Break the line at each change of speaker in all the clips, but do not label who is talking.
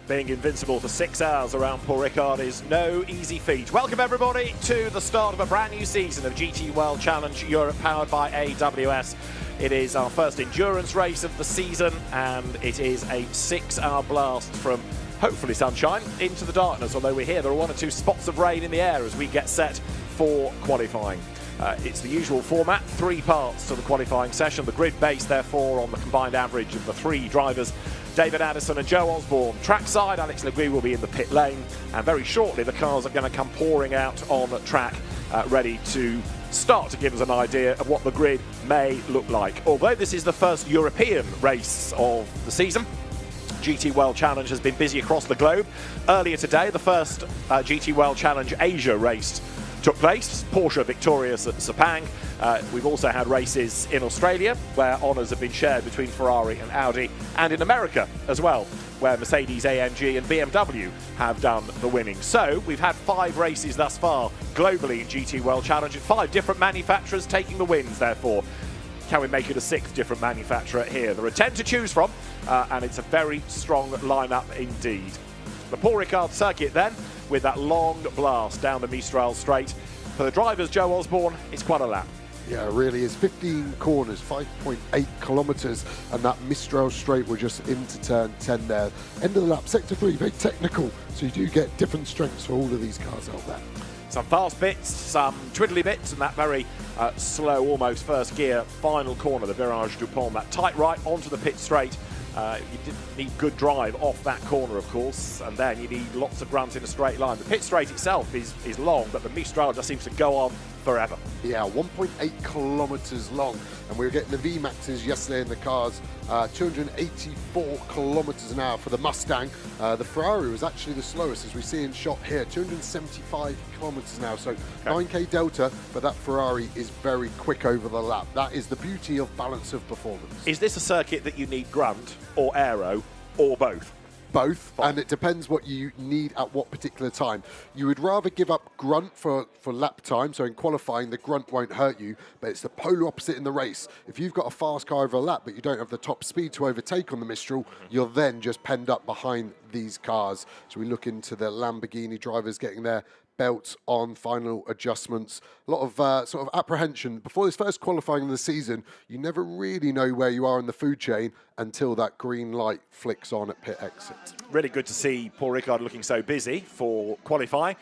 Being invincible for 6 hours around Paul Ricard is no easy feat. Welcome everybody to the start of a brand new season of GT World Challenge Europe powered by AWS. It is our first endurance race of the season and it is a 6-hour blast from hopefully sunshine into the darkness, although we hear there are 1 or 2 spots of rain in the air as we get set for qualifying. It's the usual format, 3 parts to the qualifying session, the grid based therefore on the combined average of the 3 drivers, David Addison and Joe Osborne. Trackside, Alex Le Gris will be in the pit lane, and very shortly the cars are going to come pouring out on track, ready to start to give us an idea of what the grid may look like. Although this is the first European race of the season, GT World Challenge has been busy across the globe. Earlier today, the first GT World Challenge Asia race took place, Porsche victorious at Sepang. We've also had races in Australia where honours have been shared between Ferrari and Audi, and in America as well, where Mercedes, AMG and BMW have done the winning. So we've had 5 races thus far globally in GT World Challenge, and 5 different manufacturers taking the wins therefore. Can we make it a 6th different manufacturer here? There are 10 to choose from, and it's a very strong lineup indeed. The Paul Ricard circuit then, with that long blast down the Mistral straight. For the drivers, Joe Osborne, it's quite a lap.
Yeah, it really is. 15 corners, 5.8 kilometres, and that Mistral straight, we're just into turn 10 there. End of the lap, sector 3, very technical, so you do get different strengths for all of these cars out there.
Some fast bits, some twiddly bits, and that very slow, almost first gear final corner, the Virage du Pont, that tight right onto the pit straight. You did need good drive off that corner, of course, and then you need lots of grunt in a straight line. The pit straight itself is long, but the Mistral just seems to go on forever. Yeah,
1.8 kilometres long, and we were getting the VMAXs yesterday in the cars, 284 kilometres an hour for the Mustang. The Ferrari was actually the slowest, as we see in shot here, 275 kilometres an hour, so 9k delta, but that Ferrari is very quick over the lap. That is the beauty of balance of performance.
Is this a circuit that you need grunt or aero or both?
Both, and it depends what you need at what particular time. You would rather give up grunt for lap time, so in qualifying the grunt won't hurt you, but it's the polar opposite in the race. If you've got a fast car over a lap but you don't have the top speed to overtake on the Mistral, you're then just penned up behind these cars. So we look into the Lamborghini drivers getting their belts on, final adjustments, a lot of sort of apprehension. Before this first qualifying of the season, you never really know where you are in the food chain until that green light flicks on at pit exit.
Really good to see Paul Ricard looking so busy for qualifying.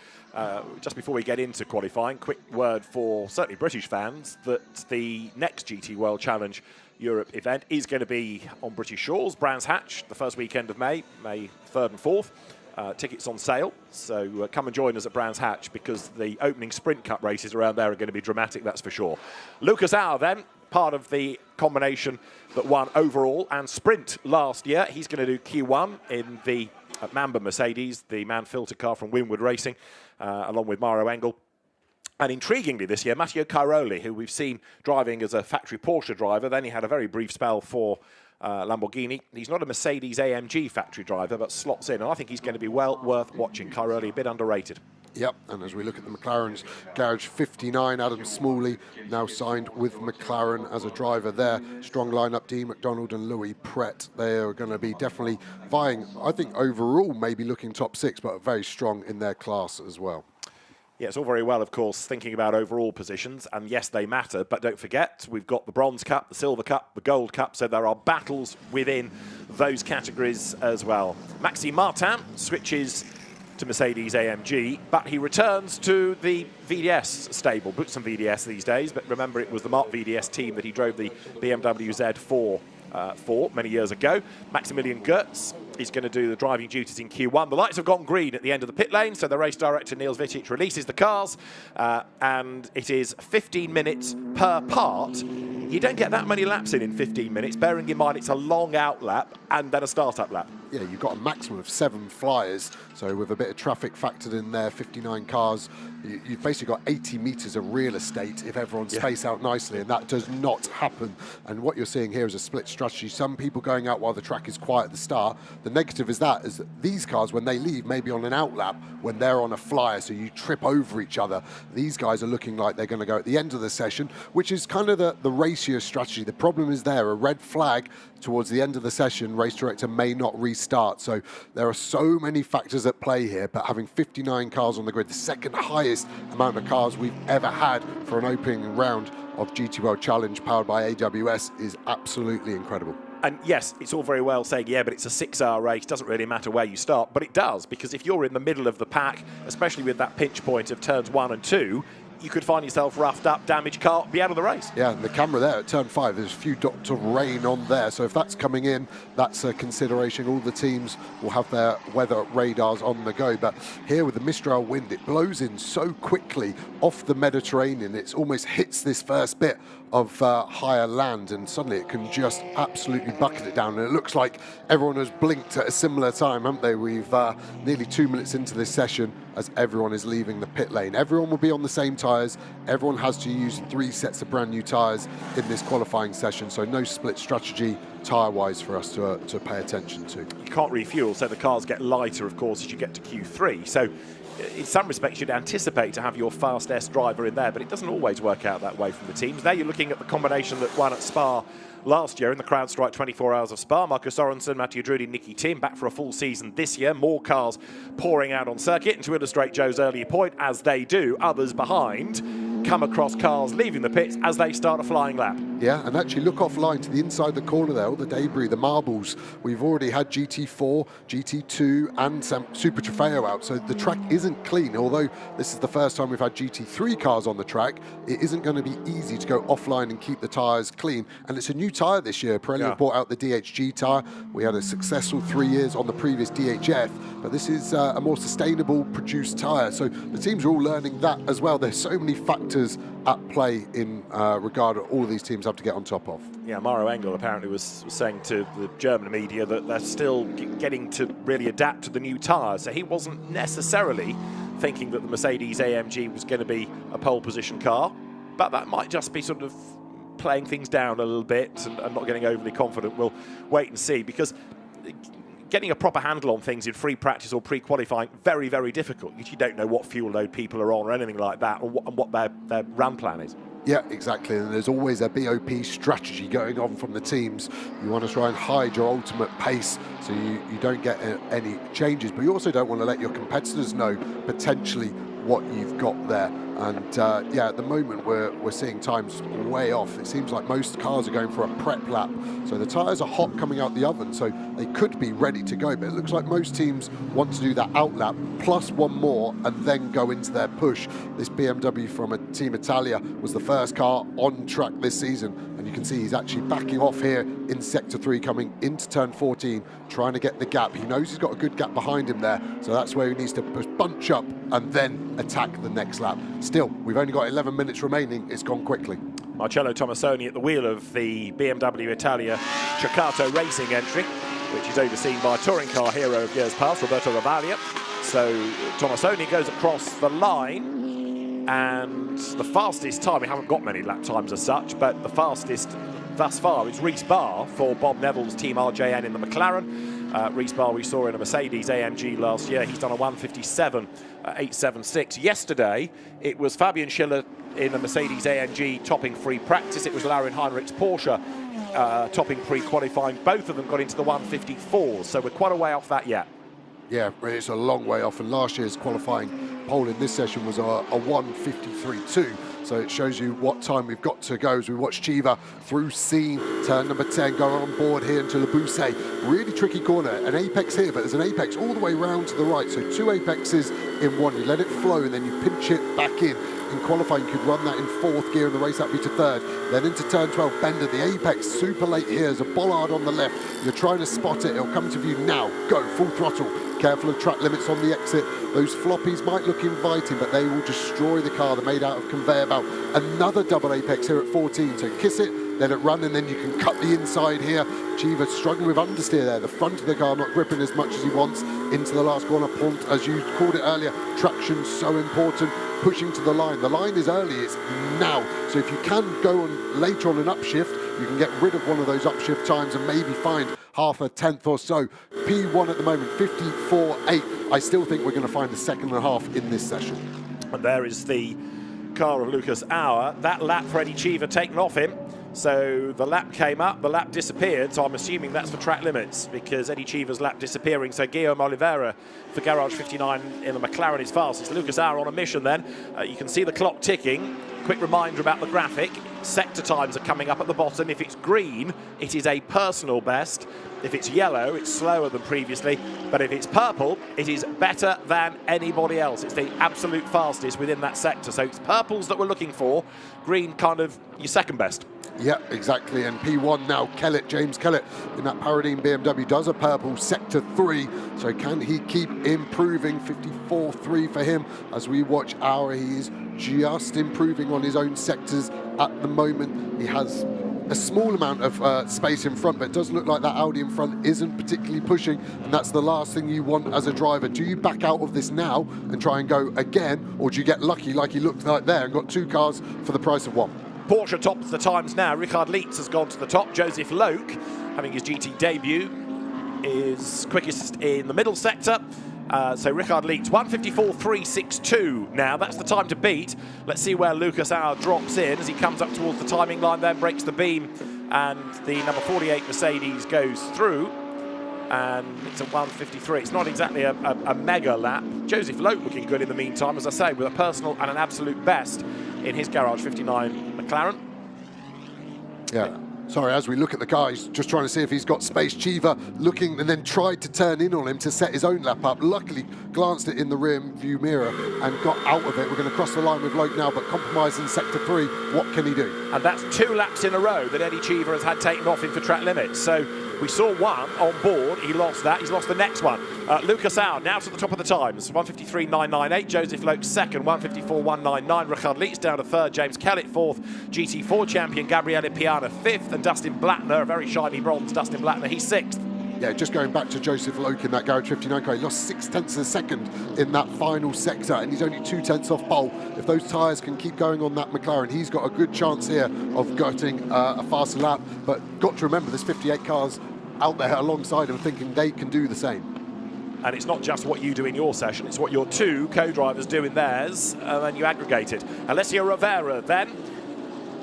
Just before we get into qualifying, quick word for certainly British fans that the next GT World Challenge Europe event is going to be on British shores, Brands Hatch, the first weekend of May 3rd and 4th. Tickets on sale, so come and join us at Brands Hatch because the opening Sprint Cup races around there are going to be dramatic, that's for sure. Lucas Auer then, part of the combination that won overall and sprint last year. He's going to do Q1 in the Mamba Mercedes, the man-filter car from Winwood Racing, along with Mario Engel. And intriguingly this year, Matteo Cairoli, who we've seen driving as a factory Porsche driver, then he had a very brief spell for Lamborghini. He's not a Mercedes AMG factory driver, but slots in, and I think he's going to be well worth watching. Cairoli, a bit underrated.
Yep, and as we look at the McLaren's Garage 59, Adam Smalley now signed with McLaren as a driver there. Strong lineup, Dean McDonald and Louis Pret. They are going to be definitely vying, I think overall maybe looking top 6, but very strong in their class as well.
Yeah, it's all very well, of course, thinking about overall positions, and yes, they matter, but don't forget, we've got the Bronze Cup, the Silver Cup, the Gold Cup, so there are battles within those categories as well. Maxime Martin switches to Mercedes AMG, but he returns to the VDS stable, Butson VDS these days, but remember it was the Mark VDS team that he drove the BMW Z4 for many years ago. Maximilian Goetz is going to do the driving duties in Q1. The lights have gone green at the end of the pit lane, so the race director Niels Vitic releases the cars, and it is 15 minutes per part. You don't get that many laps in 15 minutes, bearing in mind it's a long out lap and then a start-up lap.
Yeah, you've got a maximum of 7 flyers, so with a bit of traffic factored in there, 59 cars, you've basically got 80 metres of real estate if everyone's spaced out nicely, and that does not happen. And what you're seeing here is a split strategy. Some people going out while the track is quiet at the start. The negative is that these cars, when they leave, maybe on an out lap, when they're on a flyer, so you trip over each other. These guys are looking like they're going to go at the end of the session, which is kind of the racier strategy. The problem is there, a red flag towards the end of the session, race director may not reset start. So there are so many factors at play here, but having 59 cars on the grid, the second highest amount of cars we've ever had for an opening round of GT World Challenge powered by AWS, is absolutely incredible.
And yes, it's all very well saying, yeah, but it's a 6-hour race, doesn't really matter where you start. But it does, because if you're in the middle of the pack, especially with that pinch point of turns 1 and 2, you could find yourself roughed up, damaged car, be out of the race.
Yeah, and the camera there at turn 5, there's a few dots of rain on there. So if that's coming in, that's a consideration. All the teams will have their weather radars on the go. But here with the Mistral wind, it blows in so quickly off the Mediterranean. It almost hits this first bit of higher land, and suddenly it can just absolutely bucket it down. And it looks like everyone has blinked at a similar time, haven't they? We've nearly 2 minutes into this session as everyone is leaving the pit lane. Everyone will be on the same tyres. Everyone has to use 3 sets of brand new tyres in this qualifying session, so no split strategy tyre-wise for us to pay attention to.
You can't refuel, so the cars get lighter, of course, as you get to Q3. So in some respects, you'd anticipate to have your fast S driver in there, but it doesn't always work out that way from the teams. There you're looking at the combination that won at Spa last year in the CrowdStrike 24 Hours of Spa. Marco Sorensen, Mattia Drudi, Nicky Tim back for a full season this year. More cars pouring out on circuit. And to illustrate Joe's earlier point, as they do, others behind come across cars leaving the pits as they start a flying lap.
Yeah, and actually look offline to the inside the corner there, all the debris, the marbles. We've already had GT4, GT2 and some Super Trofeo out, so the track isn't clean. Although this is the first time we've had GT3 cars on the track, it isn't going to be easy to go offline and keep the tyres clean. And it's a new tyre this year. Pirelli brought out the DHG tyre. We had a successful 3 years on the previous DHF, but this is a more sustainable produced tyre. So the teams are all learning that as well. There's so many factors at play in regard to all of these teams have to get on top of.
Yeah, Mauro Engel apparently was saying to the German media that they're still getting to really adapt to the new tyres. So he wasn't necessarily thinking that the Mercedes AMG was going to be a pole position car, but that might just be sort of playing things down a little bit and not getting overly confident. We'll wait and see, because getting a proper handle on things in free practice or pre-qualifying, very, very difficult, because you don't know what fuel load people are on or anything like that, or what their run plan is.
Yeah, exactly, and there's always a BOP strategy going on from the teams. You want to try and hide your ultimate pace so you don't get any changes, but you also don't want to let your competitors know potentially what you've got there. And yeah, at the moment we're seeing times way off. It seems like most cars are going for a prep lap, so the tyres are hot coming out the oven, so they could be ready to go, but it looks like most teams want to do that out lap plus one more and then go into their push. This BMW from Team Italia was the first car on track this season, and you can see he's actually backing off here in sector 3 coming into turn 14, trying to get the gap. He knows he's got a good gap behind him there, so that's where he needs to bunch up and then attack the next lap. Still, we've only got 11 minutes remaining. It's gone quickly.
Marcello Tomassoni at the wheel of the BMW Italia Tricato Racing entry, which is overseen by touring car hero of years past, Roberto Ravaglia. So Tomassoni goes across the line, and the fastest time, we haven't got many lap times as such, but the fastest thus far is Reece Barr for Bob Neville's Team RJN in the McLaren. Reece Barr we saw in a Mercedes AMG last year. He's done a 1:57.876. Yesterday, it was Fabian Schiller in a Mercedes AMG topping free practice. It was Laurin Heinrich's Porsche topping pre-qualifying. Both of them got into the 1:54, so we're quite a way off that yet.
Yeah, it's a long way off, and last year's qualifying pole in this session was a 1:53.2. So it shows you what time we've got to go as we watch Chiva through Scene, turn number 10, go on board here into Le Bousset. Really tricky corner, an apex here, but there's an apex all the way round to the right. So 2 apexes in one, you let it flow and then you pinch it back in. In qualifying, you could run that in 4th gear and the race up be to 3rd. Then into turn 12, Bender, the apex, super late here. There's a bollard on the left. You're trying to spot it. It'll come to view now. Go, full throttle. Careful of track limits on the exit. Those floppies might look inviting, but they will destroy the car. They're made out of conveyor belt. Another double apex here at 14. So kiss it, let it run, and then you can cut the inside here. Chiva struggling with understeer there. The front of the car not gripping as much as he wants into the last corner. Pont, as you called it earlier, traction so important. Pushing to the line. The line is early, it's now. So if you can go on later on an upshift, you can get rid of one of those upshift times and maybe find half a tenth or so. P1 at the moment, 54.8. I still think we're going to find a second and a half in this session.
And there is the car of Lucas Auer. That lap for Eddie Chiva taken off him So the lap came up, the lap disappeared, so I'm assuming that's for track limits because Eddie Cheever's lap disappearing. So Guillaume Oliveira for Garage 59 in the McLaren is fastest. Lucas Auer on a mission then. You can see the clock ticking. Quick reminder about the graphic. Sector times are coming up at the bottom. If it's green, it is a personal best. If it's yellow, it's slower than previously. But if it's purple, it is better than anybody else. It's the absolute fastest within that sector. So it's purples that we're looking for. Green kind of your second best.
Yeah, exactly. And P1 now, Kellett, James Kellett in that Paradine BMW does a purple sector 3. So can he keep improving? 54.3 for him as we watch Auer. He is just improving on his own sectors at the moment. He has a small amount of space in front, but it does look like that Audi in front isn't particularly pushing, and that's the last thing you want as a driver. Do you back out of this now and try and go again, or do you get lucky like he looked like there and got 2 cars for the price of 1?
Porsche tops the times now. Ricard Leitz has gone to the top. Joseph Loke, having his GT debut, is quickest in the middle sector. So Ricard Leitz, 1:54.362 now. That's the time to beat. Let's see where Lucas Auer drops in as he comes up towards the timing line, then breaks the beam, and the number 48 Mercedes goes through. And it's a 1:53. It's not exactly a mega lap. Joseph Loke looking good in the meantime, as I say, with a personal and an absolute best in his Garage 59 McLaren.
Yeah. Sorry, as we look at the car, he's just trying to see if he's got space. Cheever looking and then tried to turn in on him to set his own lap up. Luckily, glanced it in the rear view mirror and got out of it. We're going to cross the line with Loke now, but compromising sector 3. What can he do? And
that's 2 laps in a row that Eddie Cheever has had taken off him for track limits. So we saw one on board. He lost that. He's lost the next one. Lucas Auer now to the top of the times. 1:53.998. Joseph Loke second. 1:54.199. Ricard Leitz down to third. James Kellett fourth. GT4 champion Gabriele Piana fifth. And Dustin Blattner, a very shiny bronze Dustin Blattner, he's sixth.
Yeah, just going back to Joseph Loke in that Garage 59 car, he lost 0.6 of a second in that final sector, and he's only 0.2 off pole. If those tyres can keep going on that McLaren, he's got a good chance here of getting a faster lap. But got to remember, there's 58 cars out there alongside him thinking they can do the same.
And it's not just what you do in your session, it's what your 2 co-drivers do in theirs, and then you aggregate it. Alessio Rivera then,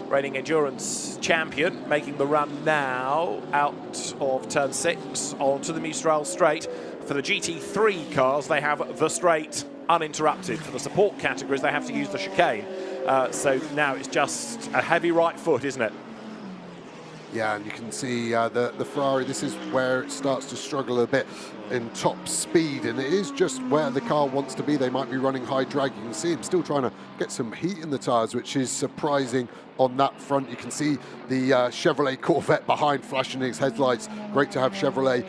reigning endurance champion, making the run now out of turn 6 onto the Mistral straight. For the GT3 cars, they have the straight uninterrupted. For the support categories, they have to use the chicane. So now it's just a heavy right foot, isn't it?
Yeah, and you can see the Ferrari, this is where it starts to struggle a bit in top speed, and it is just where the car wants to be. They might be running high drag. You can see him still trying to get some heat in the tyres, which is surprising on that front. You can see the Chevrolet Corvette behind flashing its headlights. Great to have Chevrolet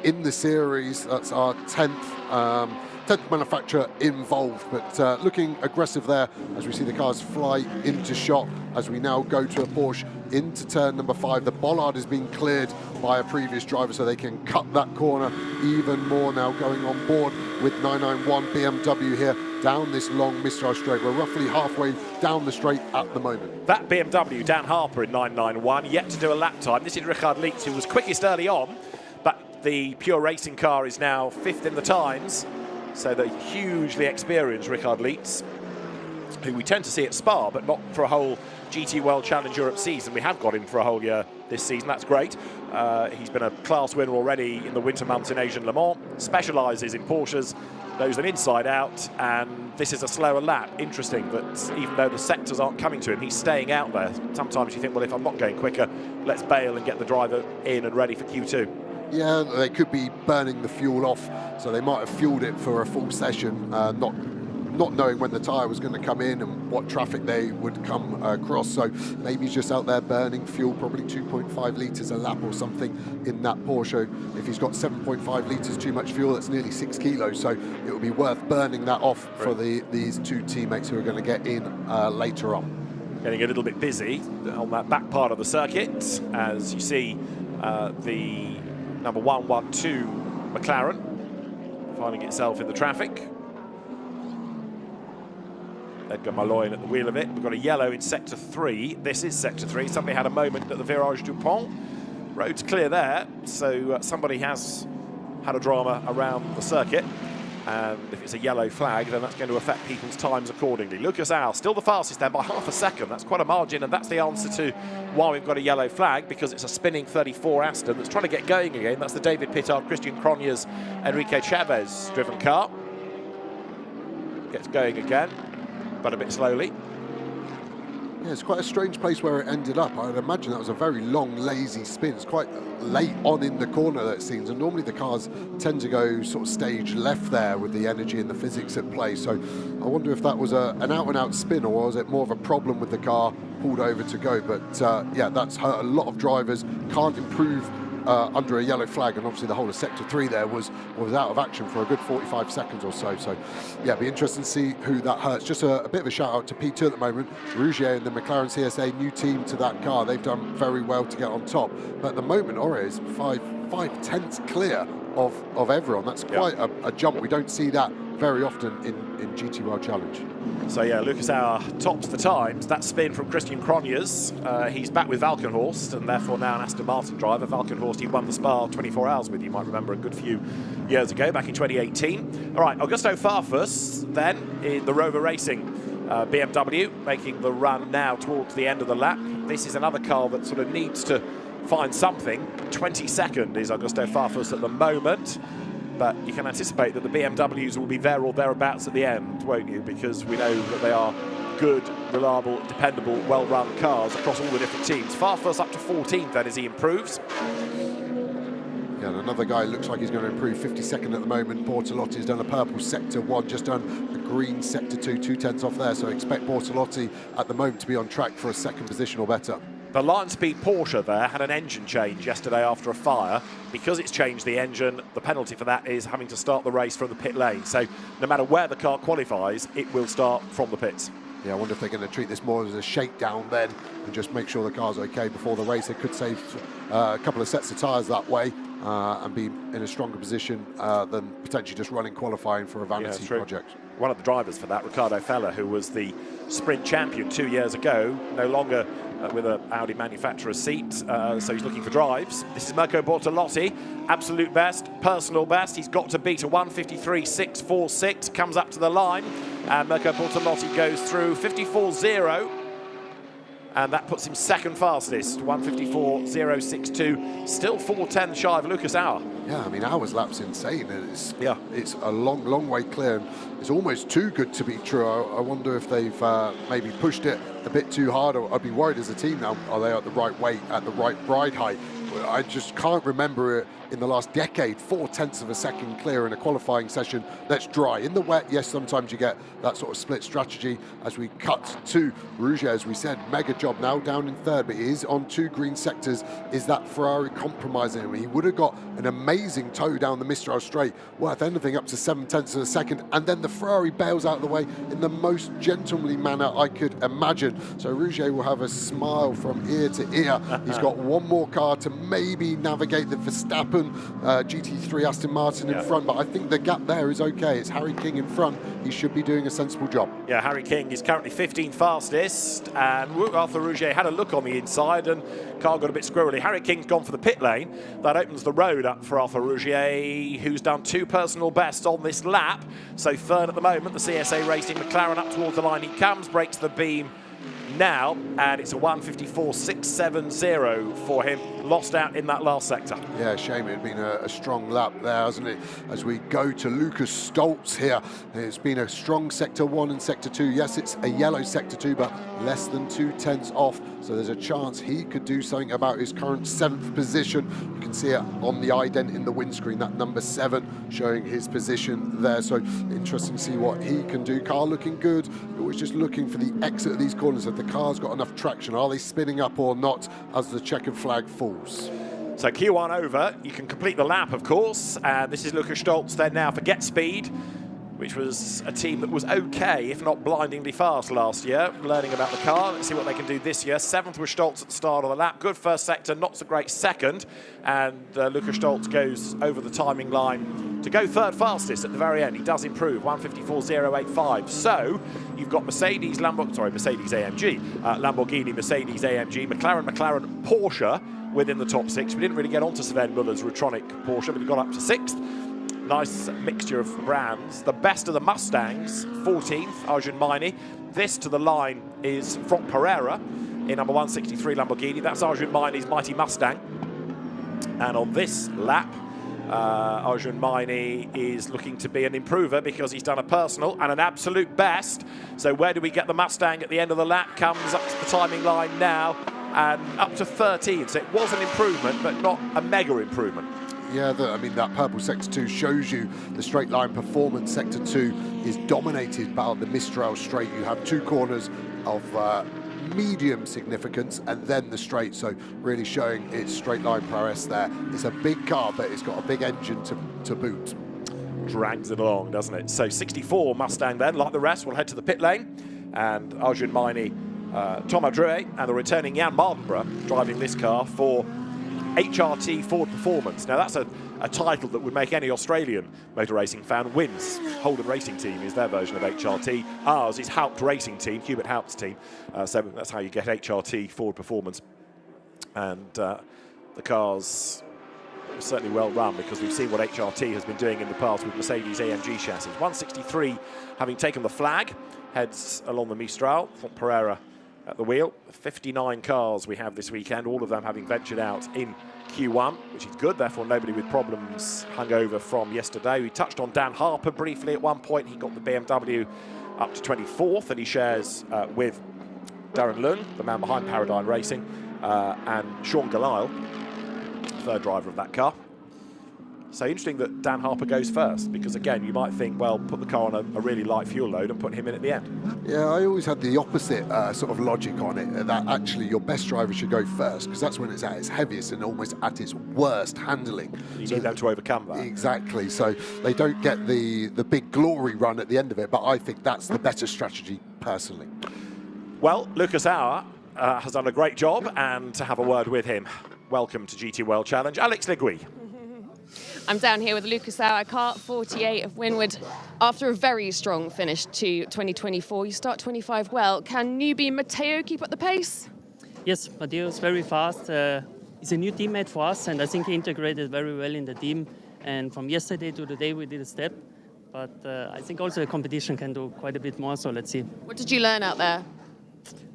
in the series. That's our 10th manufacturer involved, but looking aggressive there as we see the cars fly into shot as we now go to a Porsche into turn number 5. The bollard is being cleared by a previous driver so they can cut that corner even more now, going on board with 991 BMW here down this long Mistral straight. We're roughly halfway down the straight at the moment.
That BMW, Dan Harper in 991, yet to do a lap time. This is Ricard Leitz, who was quickest early on, but the pure racing car is now 5th in the times. So the hugely experienced Ricard Leitz, who we tend to see at Spa, but not for a whole GT World Challenge Europe season. We have got him for a whole year this season. That's great. He's been a class winner already in the winter months in Asian Le Mans, specialises in Porsches, knows them inside out, and this is a slower lap. Interesting that even though the sectors aren't coming to him, he's staying out there. Sometimes you think, well, if I'm not going quicker, let's bail and get the driver in and ready for Q2.
Yeah, they could be burning the fuel off, so they might have fueled it for a full session, not knowing when the tyre was going to come in and what traffic they would come across. So maybe he's just out there burning fuel, probably 2.5 litres a lap or something in that Porsche. If he's got 7.5 litres too much fuel, that's nearly 6 kilos. So it would be worth burning that off for these 2 teammates who are going to get in later on.
Getting a little bit busy on that back part of the circuit, as you see the number 112 McLaren finding itself in the traffic. Edgar Malloy at the wheel of it. We've got a yellow in sector 3. This is sector 3. Somebody had a moment at the Virage du Pont. Road's clear there, so somebody has had a drama around the circuit. And if it's a yellow flag, then that's going to affect people's times accordingly. Lucas Al, still the fastest then by half a second. That's quite a margin, and that's the answer to why we've got a yellow flag, because it's a spinning 34 Aston that's trying to get going again. That's the David Pittard, Christian Cronjes, Enrique Chavez driven car. Gets going again, but a bit slowly.
Yeah, it's quite a strange place where it ended up. I'd imagine that was a very long, lazy spin. It's quite late on in the corner, that seems, and normally the cars tend to go sort of stage left there with the energy and the physics at play. So I wonder if that was an out-and-out spin, or was it more of a problem with the car pulled over to go? But yeah, that's hurt a lot of drivers. Can't improve under a yellow flag, and obviously the whole of Sector 3 there was out of action for a good 45 seconds or so. So yeah, be interesting to see who that hurts. Just a bit of a shout out to P2 at the moment. Rougier and the McLaren CSA, new team to that car. They've done very well to get on top. But at the moment, Ore is 5/10 clear of everyone. That's quite a jump. We don't see that very often in GT World Challenge.
So yeah, Lucas Auer tops the times. That spin from Christian Cronjes. He's back with Valkenhorst, and therefore now an Aston Martin driver. Valkenhorst, he won the Spa 24 Hours with, you might remember, a good few years ago, back in 2018. All right, Augusto Farfus then in the Rover Racing BMW, making the run now towards the end of the lap. This is another car that sort of needs to find something. 22nd is Augusto Farfus at the moment. But you can anticipate that the BMWs will be there or thereabouts at the end, won't you? Because we know that they are good, reliable, dependable, well-run cars across all the different teams. Farfus up to 14th then as he improves.
Yeah, and another guy looks like he's going to improve, 52nd at the moment. Bortolotti's done a purple Sector 1, just done a green Sector 2, 2/10 off there. So expect Bortolotti at the moment to be on track for a second position or better.
The Lion Speed Porsche there had an engine change yesterday after a fire. Because it's changed the engine, the penalty for that is having to start the race from the pit lane. So no matter where the car qualifies, it will start from the pits.
Yeah, I wonder if they're going to treat this more as a shakedown then and just make sure the car's okay before the race. They could save a couple of sets of tyres that way and be in a stronger position than potentially just running qualifying for a vanity project.
One of the drivers for that, Ricardo Feller, who was the sprint champion 2 years ago, no longer with an Audi manufacturer's seat, so he's looking for drives. This is Mirko Bortolotti, absolute best, personal best. He's got to beat a 1:53.646, comes up to the line, and Mirko Bortolotti goes through 54.0, and that puts him second fastest, 1:54.062, still 4:10 shy of Lucas Auer.
Yeah, I mean, Auer's lap's insane. It's a long way clear, and it's almost too good to be true. I wonder if they've maybe pushed it a bit too hard, or I'd be worried as a team now. Are they at the right weight, at the right ride height? I just can't remember it in the last decade, 0.4 of a second clear in a qualifying session that's dry. In the wet, yes, sometimes you get that sort of split strategy. As we cut to Rougier, as we said, mega job now, down in third, but he is on 2 green sectors. Is that Ferrari compromising him? He would have got an amazing tow down the Mistral straight, worth anything up to 0.7 of a second, and then the Ferrari bails out of the way in the most gentlemanly manner I could imagine. So Rougier will have a smile from ear to ear. He's got one more car to maybe navigate the Verstappen GT3 Aston Martin in front, but I think the gap there is okay. It's Harry King in front. He should be doing a sensible job. Yeah,
Harry King is currently 15th fastest, and Arthur Rougier had a look on the inside, and car got a bit squirrely. Harry King's gone for the pit lane. That opens the road up for Arthur Rougier, who's done 2 personal bests on this lap. So third at the moment, the CSA Racing McLaren up towards the line. He comes, breaks the beam now, and it's a 1:54.670 for him. Lost out in that last sector.
Yeah, shame. It had been a strong lap there, hasn't it? As we go to Lucas Stoltz here, it's been a strong Sector 1 and Sector 2. Yes, it's a yellow Sector 2, but less than 2/10 off. So there's a chance he could do something about his current 7th position. You can see it on the ident in the windscreen, that number 7 showing his position there. So interesting to see what he can do. Car looking good. You're always just looking for the exit of these corners. Have the car's got enough traction? Are they spinning up or not as the checkered flag falls?
So Q1 over. You can complete the lap, of course. And this is Lucas Stoltz then now for Get Speed, which was a team that was okay, if not blindingly fast last year, learning about the car. Let's see what they can do this year. 7th was Stoltz at the start of the lap. Good first sector, not so great second. And Lucas Stoltz goes over the timing line to go third fastest at the very end. He does improve, 1:54.085. So you've got Mercedes, Mercedes AMG, Lamborghini, Mercedes AMG, McLaren, Porsche within the top 6. We didn't really get onto Sven Muller's Rutronic Porsche, but he got up to 6th. Nice mixture of brands. The best of the Mustangs, 14th, Arjun Maini. This to the line is Franck Pereira in number 163 Lamborghini. That's Arjun Maini's Mighty Mustang. And on this lap, Arjun Maini is looking to be an improver because he's done a personal and an absolute best. So where do we get the Mustang at the end of the lap? Comes up to the timing line now and up to 13. So it was an improvement, but not a mega improvement.
Yeah, I mean, that purple Sector 2 shows you the straight line performance. Sector 2 is dominated by the Mistral straight. You have two corners of medium significance and then the straight, so really showing its straight line prowess there. It's a big car, but it's got a big engine to boot.
Drags it along, doesn't it? So 64 Mustang then, like the rest, will head to the pit lane. And Arjun Maini, Thomas Drouet and the returning Jan Mardenborough driving this car for HRT Ford Performance. Now that's a title that would make any Australian motor racing fan wince. Holden Racing Team is their version of HRT. Ours is Haupt Racing Team, Hubert Haupt's team. So that's how you get HRT Ford Performance. And the car's certainly well run because we've seen what HRT has been doing in the past with Mercedes AMG chassis. 163 having taken the flag, heads along the Mistral. Franck Pereira at the wheel. 59 cars we have this weekend, all of them having ventured out in Q1, which is good, therefore nobody with problems hung over from yesterday. We touched on Dan Harper briefly at one point. He got the BMW up to 24th, and he shares with Darren Lung, the man behind Paradigm Racing, and Sean Galisle, third driver of that car. So interesting that Dan Harper goes first, because again, you might think, well, put the car on a really light fuel load and put him in at the end. Yeah,
I always had the opposite sort of logic on it, that actually your best driver should go first, because that's when it's at its heaviest and almost at its worst handling.
You need them to overcome that.
Exactly, so they don't get the big glory run at the end of it, but I think that's the better strategy, personally.
Well, Lucas Auer has done a great job, and to have a word with him, welcome to GT World Challenge, Alex Legui.
I'm down here with Lucas Auer, car 48 of Winwood. After a very strong finish to 2024, you start 25 well. Can newbie Matteo keep up the pace?
Yes, Matteo is very fast. He's a new teammate for us, and I think he integrated very well in the team. And from yesterday to today, we did a step. But I think also the competition can do quite a bit more, so let's see.
What did you learn out there?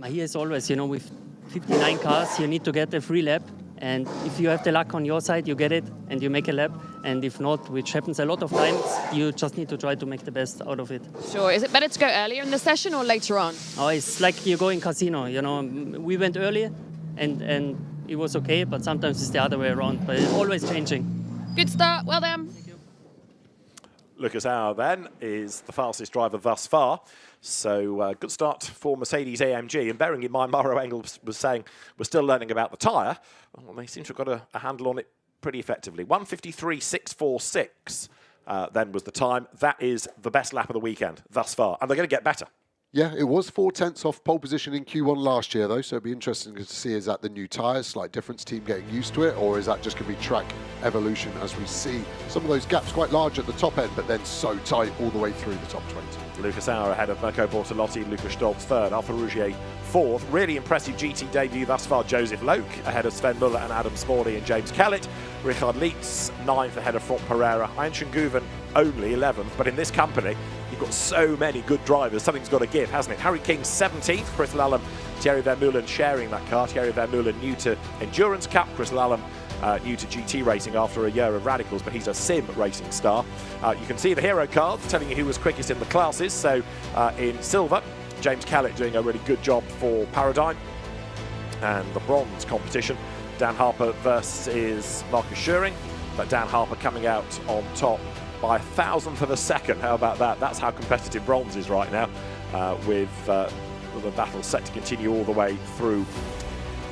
Here is always, with 59 cars, you need to get a free lap. And if you have the luck on your side, you get it and you make a lap. And if not, which happens a lot of times, you just need to try to make the best out of it.
Sure. Is it better to go earlier in the session or later on?
Oh, it's like you go in casino. We went early and it was okay, but sometimes it's the other way around. But it's always changing.
Good start. Well done.
Thank you.
Lucas Auer then is the fastest driver thus far. So good start for Mercedes AMG. And bearing in mind, Mauro Engel was saying we're still learning about the tyre. Well, they seem to have got a handle on it pretty effectively. 1:53.646 then was the time. That is the best lap of the weekend thus far. And they're going to get better.
Yeah, it was 4/10 off pole position in Q1 last year, though, so it'd be interesting to see, is that the new tyres, slight difference, team getting used to it, or is that just going to be track evolution as we see some of those gaps quite large at the top end, but then so tight all the way through the top 20.
Lucas Auer ahead of Mirko Bortolotti, Lucas Stobbs third, Alfa Rougier fourth. Really impressive GT debut thus far, Joseph Loke ahead of Sven Muller and Adam Smalley and James Kellett. Richard Lietz ninth ahead of Franck Pereira. Ian Schenguven only 11th, but in this company, you've got so many good drivers, something's got to give, hasn't it? Harry King 17th, Chris Lallam, Thierry Vermeulen sharing that car. Thierry Vermeulen new to Endurance Cup, Chris Lallam new to GT racing after a year of radicals, but he's a sim racing star. You can see the hero cards telling you who was quickest in the classes. So in silver, James Kellett doing a really good job for Paradigm. And the bronze competition, Dan Harper versus Marcus Schuring, but Dan Harper coming out on top by 1,000th of a second. How about that? That's how competitive bronze is right now, with the battle set to continue all the way through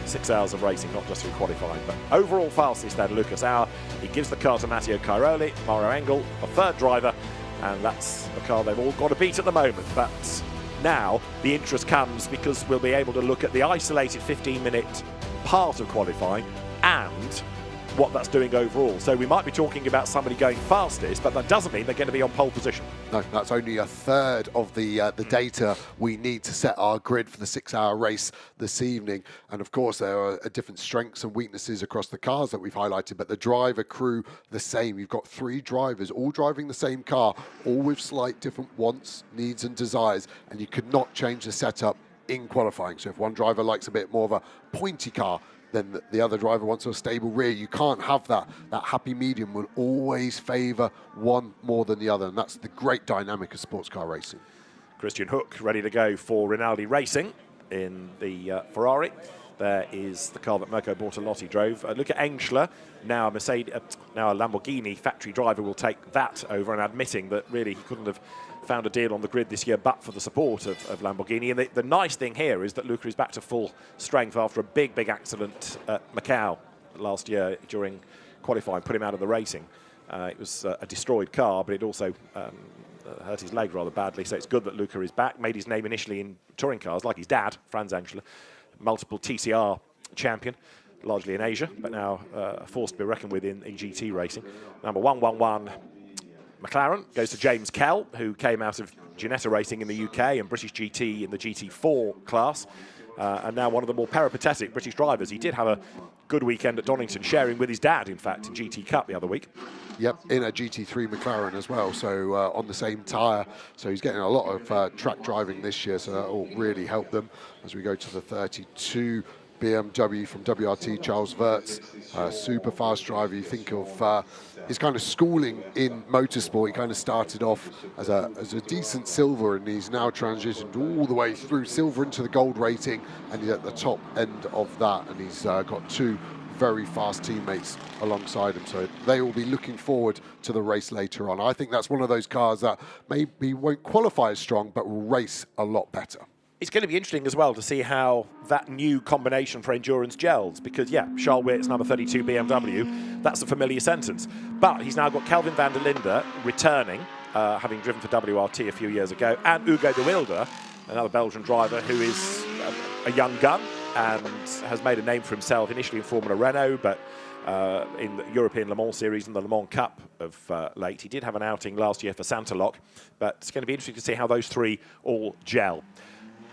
6 hours of racing, not just through qualifying. But overall fastest then, Lucas Auer. He gives the car to Matteo Cairoli, Mauro Engel, a third driver, and that's the car they've all got to beat at the moment. But now the interest comes because we'll be able to look at the isolated 15-minute part of qualifying and what that's doing overall. So we might be talking about somebody going fastest, but that doesn't mean they're going to be on pole position.
No, that's only a third of the data we need to set our grid for the 6-hour race this evening. And of course, there are different strengths and weaknesses across the cars that we've highlighted, but the driver crew the same. You've got 3 drivers all driving the same car, all with slight different wants, needs and desires, and you could not change the setup in qualifying. So if one driver likes a bit more of a pointy car, then the other driver wants a stable rear. You can't have that. That happy medium will always favour one more than the other, and that's the great dynamic of sports car racing.
Christian Hook ready to go for Rinaldi Racing in the Ferrari. There is the car that Mirko Bortolotti drove. Look at Engschler, now a Lamborghini factory driver, will take that over, and admitting that really he couldn't have found a deal on the grid this year but for the support of Lamborghini. And the nice thing here is that Luca is back to full strength after a big accident at Macau last year during qualifying, put him out of the racing. It was a destroyed car, but it also hurt his leg rather badly, so it's good that Luca is back. Made his name initially in touring cars, like his dad, Franz Engschler, multiple TCR champion, largely in Asia, but now a force to be reckoned with in GT racing. Number 111 McLaren goes to James Kell, who came out of Ginetta Racing in the UK and British GT in the GT4 class, and now one of the more peripatetic British drivers. He did have a good weekend at Donington, sharing with his dad, in fact, in GT Cup the other week.
Yep, in a GT3 McLaren as well, so on the same tyre. So he's getting a lot of track driving this year, so that will really help them as we go to the 32 BMW from WRT, Charles Wirtz, super fast driver. You think of his kind of schooling in motorsport. He kind of started off as a decent silver, and he's now transitioned all the way through silver into the gold rating, and he's at the top end of that, and he's got 2 very fast teammates alongside him, so they will be looking forward to the race later on. I think that's one of those cars that maybe won't qualify as strong, but will race a lot better.
It's going to be interesting as well to see how that new combination for endurance gels, because, yeah, Charles Wirtz, number 32 BMW, that's a familiar sentence. But he's now got Kelvin van der Linde returning, having driven for WRT a few years ago, and Hugo de Wilde, another Belgian driver who is a young gun and has made a name for himself initially in Formula Renault, but in the European Le Mans Series and the Le Mans Cup of late. He did have an outing last year for Santalok, but it's going to be interesting to see how those 3 all gel.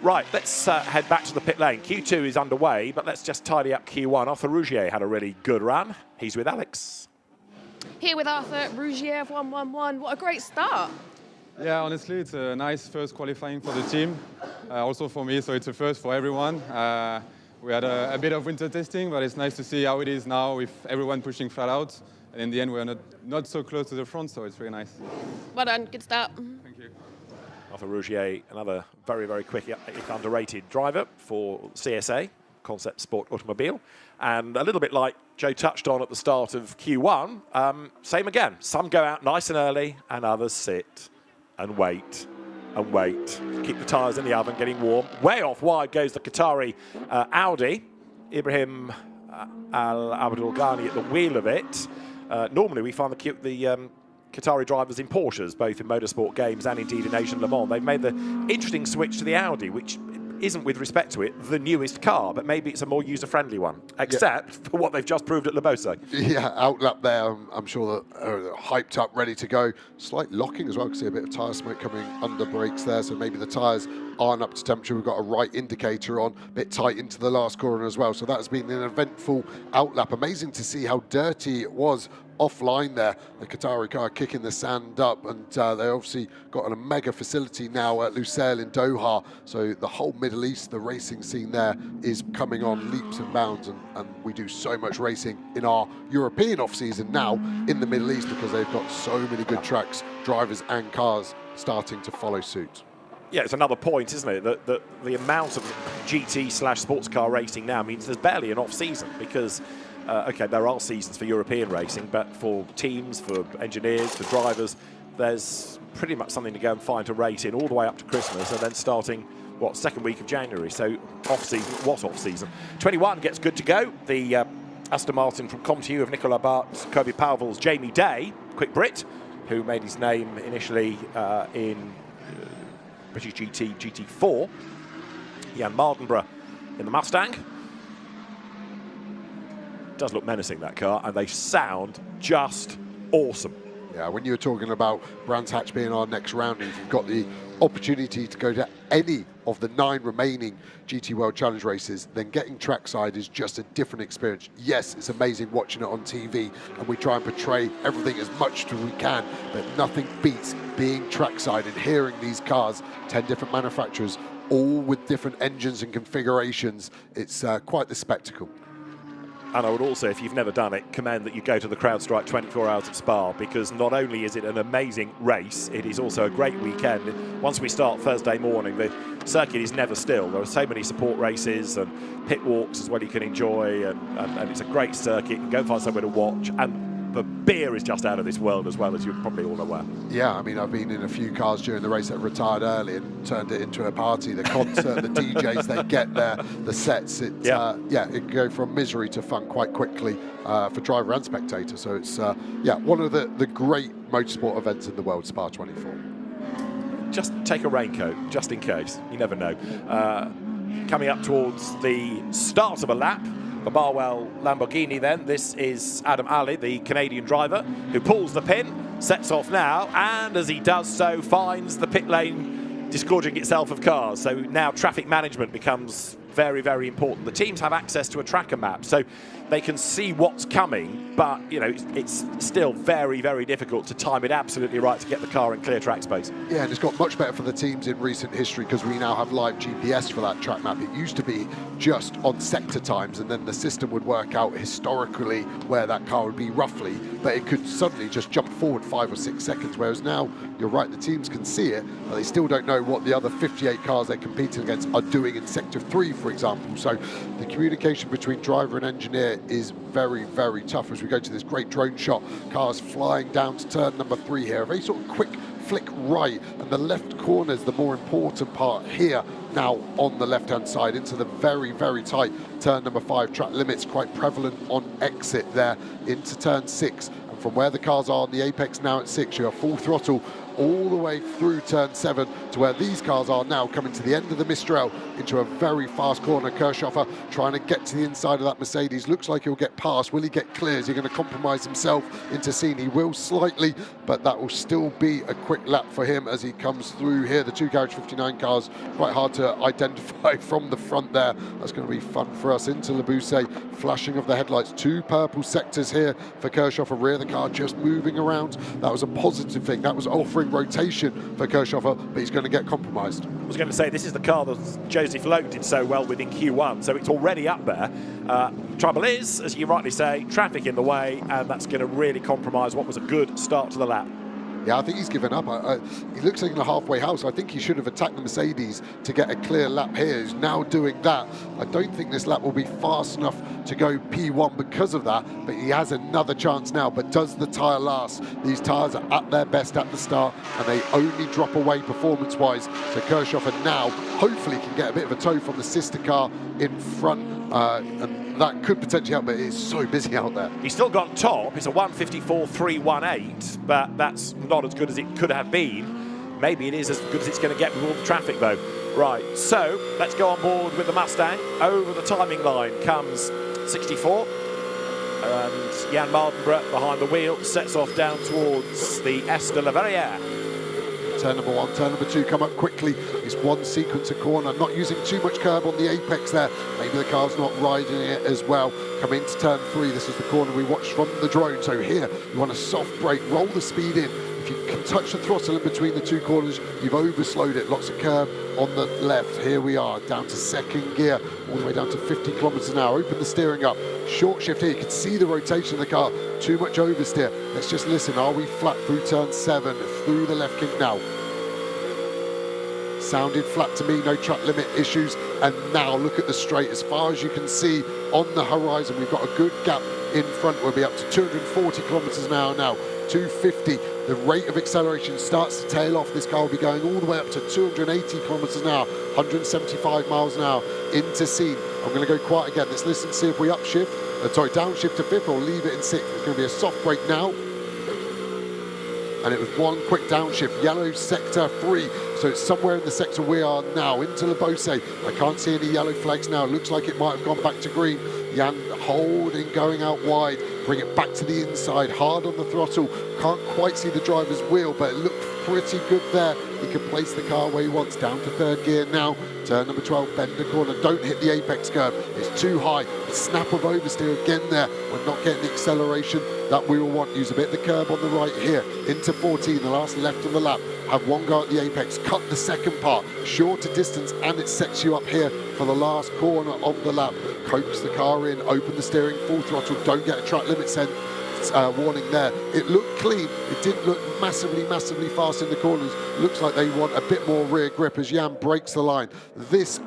Right, let's head back to the pit lane. Q2 is underway, but let's just tidy up Q1. Arthur Rougier had a really good run. He's with Alex.
Here with Arthur Rougier of 111. What a great start.
Yeah, honestly, it's a nice first qualifying for the team. Also for me, so it's a first for everyone. We had a bit of winter testing, but it's nice to see how it is now with everyone pushing flat out. And in the end, we're not so close to the front, so it's really nice.
Well done, good start.
Thank you.
Arthur Rougier, another very quick, underrated driver for CSA, Concept Sport Automobile. And a little bit like Joe touched on at the start of Q1, same again. Some go out nice and early, and others sit and wait and wait. Keep the tyres in the oven, getting warm. Way off wide goes the Qatari Audi. Ibrahim Al-Abdul Ghani at the wheel of it. Normally we find the Qatari drivers in Porsches, both in motorsport games and indeed in Asian Le Mans. They've made the interesting switch to the Audi, which isn't, with respect to it, the newest car, but maybe it's a more user-friendly one, except for what they've just proved at Le Beausset.
Yeah, outlap there, I'm sure that they're hyped up, ready to go. Slight locking as well, can see a bit of tyre smoke coming under brakes there, so maybe the tyres aren't up to temperature. We've got a right indicator on, a bit tight into the last corner as well, so that's been an eventful outlap. Amazing to see how dirty it was offline there, the Qatari car kicking the sand up, and they obviously got a mega facility now at Lusail in Doha, so the whole Middle East, the racing scene there is coming on leaps and bounds, and we do so much racing in our European off-season now in the Middle East because they've got so many good tracks, drivers and cars starting to follow suit.
Yeah, it's another point, isn't it, that the amount of GT/sports car racing now means there's barely an off-season because okay, there are seasons for European racing, but for teams, for engineers, for drivers, there's pretty much something to go and find to race in all the way up to Christmas, and then starting, what, second week of January. So off-season, what off-season? 21 gets good to go. The Aston Martin from ComTU of Nicola Bart, Kobe Powell's Jamie Day, quick Brit, who made his name initially in British GT, GT4. Jan Mardenborough in the Mustang. does look menacing, that car, and they sound just awesome.
Yeah, when you were talking about Brands Hatch being our next round, and if you've got the opportunity to go to any of the 9 remaining GT World Challenge races, then getting trackside is just a different experience. Yes, it's amazing watching it on TV, and we try and portray everything as much as we can, but nothing beats being trackside and hearing these cars, 10 different manufacturers, all with different engines and configurations. It's quite the spectacle.
And I would also, if you've never done it, commend that you go to the CrowdStrike 24 Hours of Spa, because not only is it an amazing race, it is also a great weekend. Once we start Thursday morning, the circuit is never still. There are so many support races and pit walks as well you can enjoy, and it's a great circuit. You can go find somewhere to watch, and the beer is just out of this world as well, as you're probably all aware. Yeah,
I mean, I've been in a few cars during the race that retired early and turned it into a party. The concert, the DJs they get there, the sets, it can go from misery to fun quite quickly for driver and spectator. So it's, one of the great motorsport events in the world, Spa 24.
Just take a raincoat, just in case. You never know. Coming up towards the start of a lap, the Barwell Lamborghini then. This is Adam Ali, the Canadian driver, who pulls the pin, sets off now, and as he does so, finds the pit lane disgorging itself of cars. So now traffic management becomes very, very important. The teams have access to a tracker map, so they can see what's coming, but you know, it's still very, very difficult to time it absolutely right to get the car in clear track space.
Yeah, and it's got much better for the teams in recent history because we now have live GPS for that track map. It used to be just on sector times, and then the system would work out historically where that car would be roughly, but it could suddenly just jump forward 5 or 6 seconds, whereas now, you're right, the teams can see it, but they still don't know what the other 58 cars they're competing against are doing in sector 3, for example. So the communication between driver and engineer is very, very tough as we go to this great drone shot. Cars flying down to turn number 3 here. A very sort of quick flick right, and the left corner is the more important part here now on the left-hand side into the very, very tight turn number 5. Track limits quite prevalent on exit there into turn 6. And from where the cars are on the apex now at 6, you have full throttle all the way through turn 7 to where these cars are now, coming to the end of the Mistral into a very fast corner. Kirchhoffer trying to get to the inside of that Mercedes. Looks like he'll get past. Will he get clear? Is he going to compromise himself into scene? He will slightly, but that will still be a quick lap for him as he comes through here. The 2-carriage 59 cars, quite hard to identify from the front there. That's going to be fun for us. Into Le Bousset, flashing of the headlights. 2 purple sectors here for Kirchhoffer. Rear of the car just moving around. That was a positive thing. That was offering rotation for Kirchhoffer, but he's going to get compromised.
I was going to say, this is the car that Joseph Lowe did so well with in Q1, so it's already up there. Trouble is, as you rightly say, traffic in the way, and that's going to really compromise what was a good start to the lap.
Yeah, I think he's given up. He looks like in a halfway house. I think he should have attacked the Mercedes to get a clear lap here. He's now doing that. I don't think this lap will be fast enough to go P1 because of that, but he has another chance now. But does the tyre last? These tyres are at their best at the start, and they only drop away performance-wise. So Kirchhoffer now hopefully can get a bit of a tow from the sister car in front, and that could potentially help, but it's so busy out there.
He's still got top. It's a 154.318, but that's not as good as it could have been. Maybe it is as good as it's going to get with all the traffic, though. Right, so let's go on board with the Mustang. Over the timing line comes 64. And Jan Mardenborough behind the wheel sets off down towards the Est de la Verrière.
Turn number 1, turn number 2 come up quickly. It's one sequence of corner, not using too much curb on the apex there. Maybe the car's not riding it as well. Come into turn 3, this is the corner we watched from the drone. So here, you want a soft brake, roll the speed in. If you can touch the throttle in between the 2 corners, you've overslowed it. Lots of curb on the left. Here we are, down to 2nd gear, all the way down to 50 kilometers an hour. Open the steering up. Short shift here, you can see the rotation of the car. Too much oversteer. Let's just listen. Are we flat through turn 7, through the left kink now? Sounded flat to me, no track limit issues. And now look at the straight. As far as you can see on the horizon, we've got a good gap in front. We'll be up to 240 kilometers an hour now, 250. The rate of acceleration starts to tail off. This car will be going all the way up to 280 kilometers an hour, 175 miles an hour into scene. I'm going to go quiet again. Let's listen to see if we upshift, downshift to 5th or leave it in 6th. It's going to be a soft brake now. And it was one quick downshift, yellow sector 3. So it's somewhere in the sector we are now, into Le Bousset. I can't see any yellow flags now. Looks like it might have gone back to green. Jan holding, going out wide, bring it back to the inside, hard on the throttle. Can't quite see the driver's wheel, but it looked pretty good there. He can place the car where he wants, down to third gear now. Turn number 12, bend the corner, don't hit the apex curve, it's too high. Snap of oversteer again there. We're not getting the acceleration that we will want. Use a bit of the curb on the right here, into 14, the last left of the lap. Have one go at the apex, cut the second part, shorter distance, and it sets you up here for the last corner of the lap. Coax the car in, open the steering, full throttle, don't get a track limit warning there. It looked clean. It didn't look massively fast in the corners. Looks like they want a bit more rear grip as Jan breaks the line. This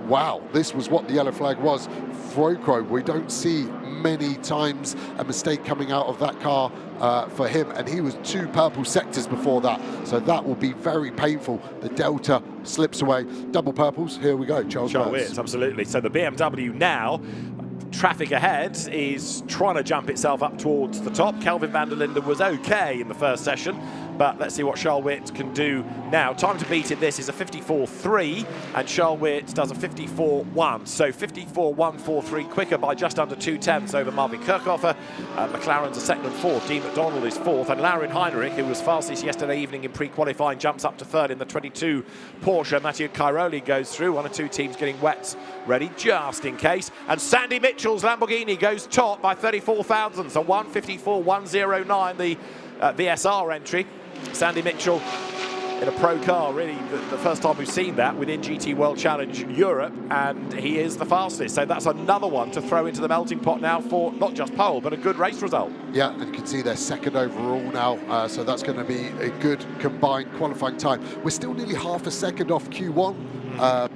was what the yellow flag was. Frocro, we don't see many times a mistake coming out of that car for him, and he was 2 purple sectors before that, so that will be very painful. The delta slips away. Double purples, here we go. Charles Wirtz,
absolutely. So the BMW now, traffic ahead, is trying to jump itself up towards the top. Kelvin van der Linden was okay in the first session, but let's see what Charles Wirtz can do now. Time to beat in this is a 54.3, and Charles Wirtz does a 54.1. So 54.143, quicker by just under 2/10 over Marvin Kirchhofer. McLaren's a second and fourth. Dean McDonald is fourth, and Laurin Heinrich, who was fastest yesterday evening in pre-qualifying, jumps up to third in the 22 Porsche. Mathieu Cairoli goes through. 1 or 2 teams getting wets ready just in case. And Sandy Mitchell's Lamborghini goes top by 34 thousandths, so 154.109, the VSR entry. Sandy Mitchell in a pro car, really the first time we've seen that within GT World Challenge Europe, and he is the fastest. So that's another one to throw into the melting pot now for not just pole, but a good race result.
Yeah, and you can see they're second overall now, so that's going to be a good combined qualifying time. We're still nearly half a second off Q1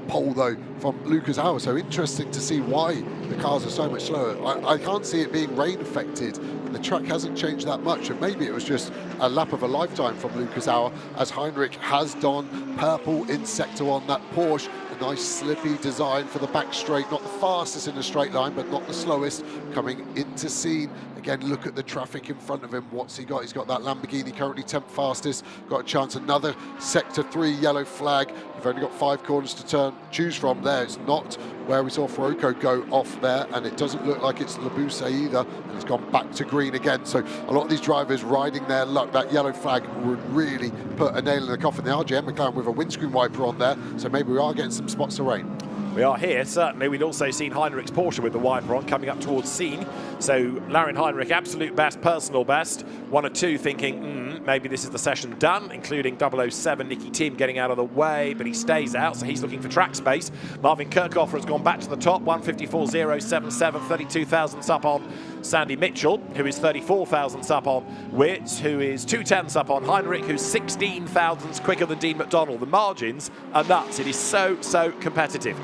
pole, though, from Lucas Auer, so interesting to see why the cars are so much slower. I can't see it being rain affected. The track hasn't changed that much, and maybe it was just a lap of a lifetime from Lucas Auer, as Heinrich has donned purple in Sector 1. That Porsche, a nice slippy design for the back straight, not the fastest in a straight line, but not the slowest, coming into scene. Again, look at the traffic in front of him. What's he got? He's got that Lamborghini, currently 10th fastest. Got a chance, another Sector 3 yellow flag. You've only got 5 corners to choose from there. It's not where we saw Farocco go off there, and it doesn't look like it's Labuse either, and it's gone back to green again. So a lot of these drivers riding their luck. That yellow flag would really put a nail in the coffin. The RGM McLaren with a windscreen wiper on there, so maybe we are getting some spots of rain.
We are here, certainly. We'd also seen Heinrich's Porsche with the wiper on coming up towards scene. So Laurin Heinrich, absolute best, personal best. 1 or 2 thinking, maybe this is the session done, including 007 Nicky Tim getting out of the way, but he stays out, so he's looking for track space. Marvin Kirchhofer has gone back to the top, 154.077, 32 thousandths up on Sandy Mitchell, who is 34 thousandths up on Wirtz, who is 2/10ths up on Heinrich, who's 16 thousandths quicker than Dean McDonald. The margins are nuts. It is so competitive.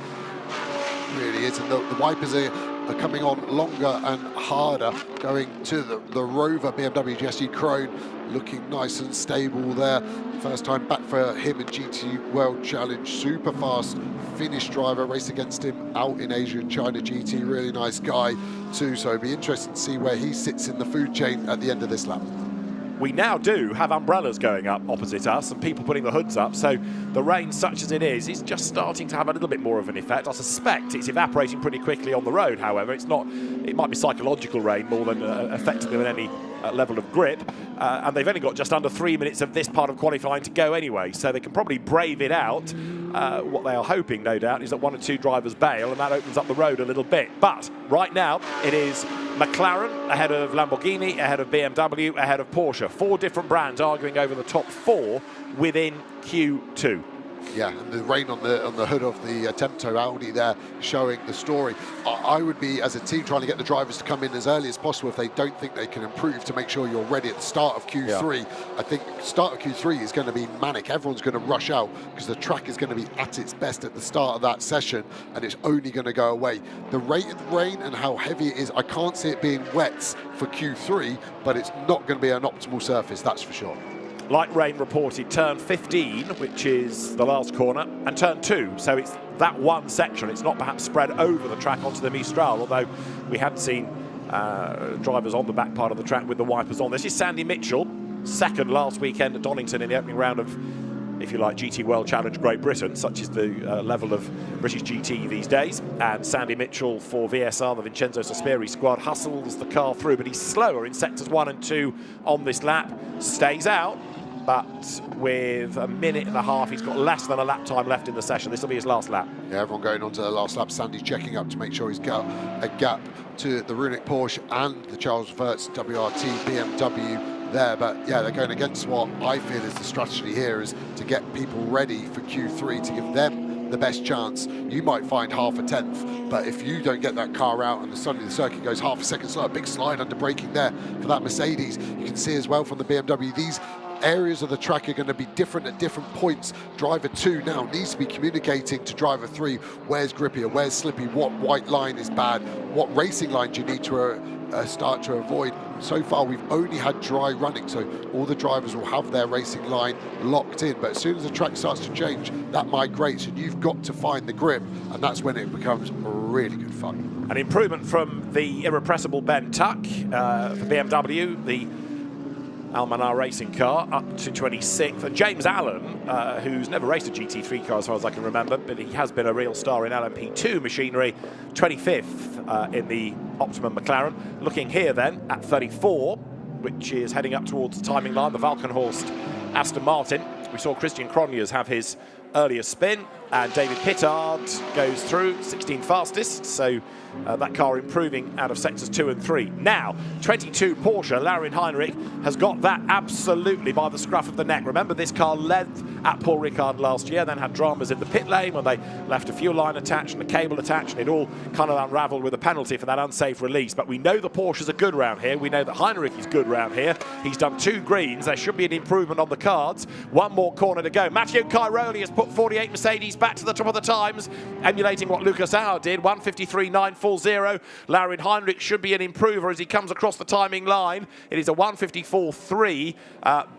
Really is, and the wipers are coming on longer and harder, going to the Rover BMW GSE Krone, looking nice and stable there. First time back for him in GT World Challenge. Super fast Finnish driver, raced against him out in Asia and China GT. Really nice guy too, so it'll be interesting to see where he sits in the food chain at the end of this lap.
We now do have umbrellas going up opposite us and people putting the hoods up, so the rain, such as it is just starting to have a little bit more of an effect. I suspect it's evaporating pretty quickly on the road, however. It's not, it might be psychological rain more than affecting them in any level of grip, and they've only got just under 3 minutes of this part of qualifying to go anyway, so they can probably brave it out. What they are hoping, no doubt, is that 1 or 2 drivers bail, and that opens up the road a little bit. But right now, it is McLaren ahead of Lamborghini, ahead of BMW, ahead of Porsche. 4 different brands arguing over the top 4 within Q2.
Yeah, and the rain on the hood of the Tempto Audi there showing the story. I would be, as a team, trying to get the drivers to come in as early as possible if they don't think they can improve, to make sure you're ready at the start of Q3. Yeah. I think start of Q3 is going to be manic. Everyone's going to rush out because the track is going to be at its best at the start of that session, and it's only going to go away. The rate of the rain and how heavy it is, I can't see it being wet for Q3, but it's not going to be an optimal surface, that's for sure.
Light rain reported turn 15, which is the last corner, and turn 2. So it's that one section. It's not perhaps spread over the track onto the Mistral, although we had seen drivers on the back part of the track with the wipers on. This is Sandy Mitchell, second last weekend at Donington in the opening round of if you like, GT World Challenge Great Britain, such is the level of British GT these days. And Sandy Mitchell for VSR, the Vincenzo Sospiri squad, hustles the car through, but he's slower in sectors 1 and 2 on this lap. Stays out, but with a minute and a half, he's got less than a lap time left in the session. This will be his last lap.
Yeah, everyone going on to the last lap. Sandy checking up to make sure he's got a gap to the Runic Porsche and the Charles Wirtz WRT BMW there. But yeah, they're going against what I feel is the strategy here, is to get people ready for Q3, to give them the best chance. You might find half a tenth, but if you don't get that car out and suddenly the circuit goes half a second slower, a big slide under braking there for that Mercedes. You can see as well from the BMW, these areas of the track are going to be different at different points. Driver 2 now needs to be communicating to driver 3, where's grippier, where's slippy, what white line is bad, what racing line do you need to start to avoid. So far we've only had dry running, so all the drivers will have their racing line locked in, but as soon as the track starts to change, that migrates and you've got to find the grip, and that's when it becomes really good fun.
An improvement from the irrepressible Ben Tuck for BMW, the Almanar racing car, up to 26th. And James Allen, who's never raced a GT3 car as far as I can remember, but he has been a real star in LMP2 machinery, 25th in the Optimum McLaren. Looking here then at 34, which is heading up towards the timing line, the Valkenhorst Aston Martin. We saw Christian Cronjes have his earlier spin, and David Pittard goes through 16 fastest, so that car improving out of sectors 2 and 3. Now, 22 Porsche, Laurin Heinrich has got that absolutely by the scruff of the neck. Remember, this car led at Paul Ricard last year, then had dramas in the pit lane when they left a fuel line attached and a cable attached, and it all kind of unravelled with a penalty for that unsafe release. But we know the Porsches are good round here. We know that Heinrich is good round here. He's done 2 greens. There should be an improvement on the cards. One more corner to go. Matteo Cairoli has put 48 Mercedes back to the top of the times, emulating what Lucas Auer did, 1:53.940. Laurin Heinrich should be an improver as he comes across the timing line. It is a 1:54.3,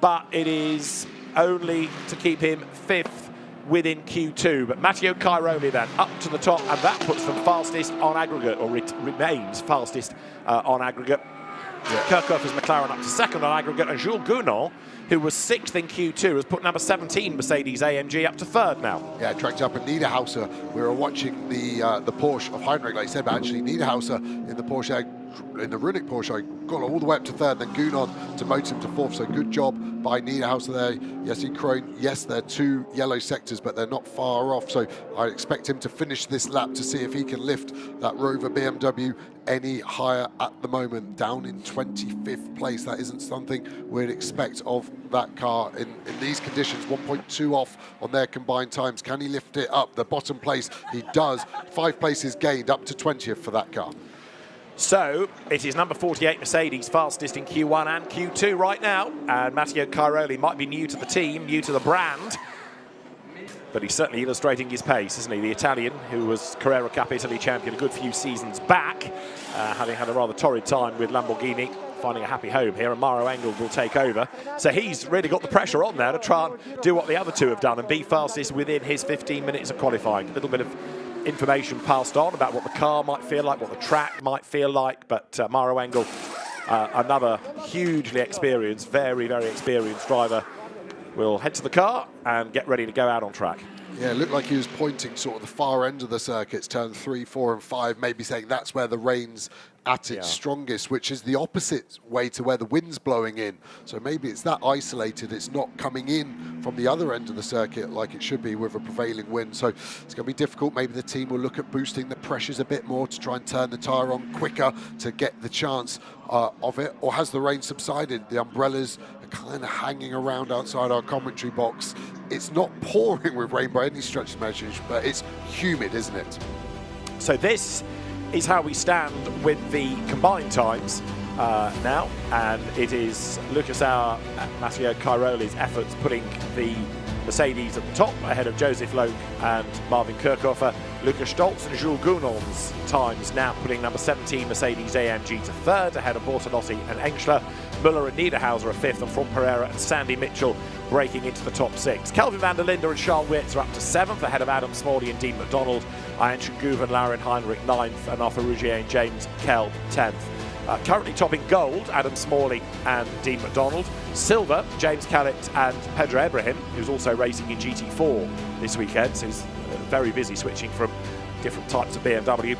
but it is only to keep him 5th within Q2. But Matteo Cairoli then up to the top, and that puts them fastest on aggregate, or remains fastest on aggregate. Kirchhoff's McLaren up to 2nd on aggregate, and Jules Gounon, who was 6th in Q2, has put number 17 Mercedes AMG up to 3rd now. Yeah,
tracked up at Niederhauser. We were watching the Porsche of Heinrich, like I said, but actually Niederhauser in the Porsche, in the Runic Porsche, got all the way up to 3rd, then Gounon to motor him to 4th, so good job by Niederhauser there. Yes, yes, they're 2 yellow sectors, but they're not far off, so I expect him to finish this lap to see if he can lift that Rover BMW any higher at the moment, down in 25th place. That isn't something we'd expect of that car in these conditions. 1.2 off on their combined times. Can he lift it up? The bottom place, he does. 5 places gained, up to 20th for that car.
So it is number 48 Mercedes fastest in Q1 and Q2 right now, and Matteo Cairoli might be new to the team, new to the brand, but he's certainly illustrating his pace, isn't he? The Italian, who was Carrera Cup Italy champion a good few seasons back, having had a rather torrid time with Lamborghini, finding a happy home here, and Mauro Engel will take over. So he's really got the pressure on there to try and do what the other 2 have done and be fastest within his 15 minutes of qualifying. A little bit of information passed on about what the car might feel like, what the track might feel like, but Mauro Engel, another hugely experienced, very, very experienced driver, will head to the car and get ready to go out on track.
Yeah, it looked like he was pointing sort of the far end of the circuits, turn 3, 4 and 5, maybe saying that's where the rain's at its strongest, which is the opposite way to where the wind's blowing in. So maybe it's that isolated, it's not coming in from the other end of the circuit like it should be with a prevailing wind. So it's going to be difficult. Maybe the team will look at boosting the pressures a bit more to try and turn the tyre on quicker to get the chance of it. Or has the rain subsided? The umbrellas are kind of hanging around outside our commentary box. It's not pouring with rain by any stretch of measures, but it's humid, isn't it?
So this is how we stand with the combined times now, and it is Lucas Auer and Matteo Cairoli's efforts putting the Mercedes at the top ahead of Joseph Loeb and Marvin Kirchhofer. Lucas Stoltz and Jules Gounon's times now putting number 17 Mercedes AMG to 3rd ahead of Bortolotti and Engschler. Muller and Niederhauser are 5th, and From Pereira and Sandy Mitchell breaking into the top 6. Kelvin van der Linde and Charles Wirtz are up to 7th ahead of Adam Smalley and Dean McDonald. Ian Guven, Laurin Heinrich 9th, and Arthur Rougier and James Kell 10th. Currently topping gold, Adam Smalley and Dean McDonald. Silver, James Callett and Pedro Ibrahim, who's also racing in GT4 this weekend, so he's very busy switching from different types of BMW.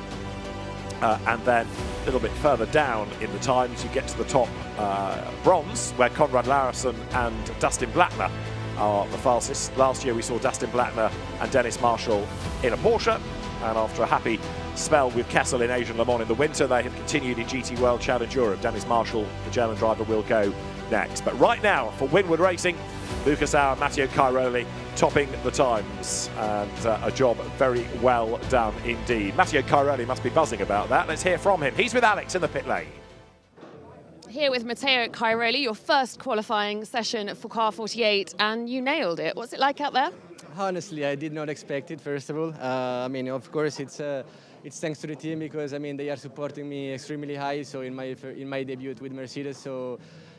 And then a little bit further down in the times, you get to the top bronze, where Conrad Larison and Dustin Blattner are the fastest. Last year we saw Dustin Blattner and Dennis Marshall in a Porsche, and after a happy spell with Kessel in Asian Le Mans in the winter, they have continued in GT World Challenge Europe. Dennis Marshall, the German driver, will go next. But right now, for Winward Racing, Lucas Auer, Matteo Cairoli topping the times, and a job very well done indeed. Matteo Cairoli must be buzzing about that. Let's hear from him. He's with Alex in the pit lane.
Here with Matteo Cairoli, your first qualifying session for car 48, and you nailed it. What's it like out there?
Honestly, I did not expect it, first of all. I mean, of course, it's thanks to the team, because, I mean, they are supporting me extremely high, so in my debut with Mercedes, so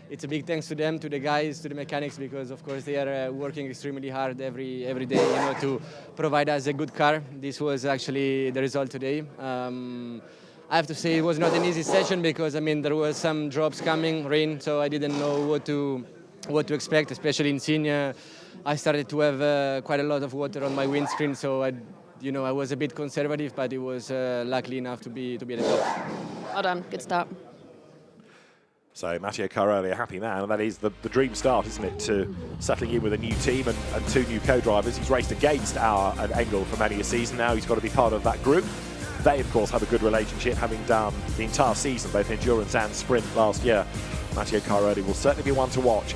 it's a big thanks to them, to the guys, to the mechanics, because, of course, they are working extremely hard every day, you know, to provide us a good car. This was actually the result today. I have to say it was not an easy session, because, I mean, there was some drops coming, rain, so I didn't know what to expect, especially in Signa. I started to have quite a lot of water on my windscreen, so I was a bit conservative, but it was lucky enough to be at the top.
Well done, good start.
So Matteo Cairoli, a happy man, and that is the dream start, isn't it, to settling in with a new team and two new co-drivers. He's raced against Auer and Engel for many a season. Now he's got to be part of that group. They, of course, have a good relationship, having done the entire season, both endurance and sprint last year. Matteo Cairoli will certainly be one to watch.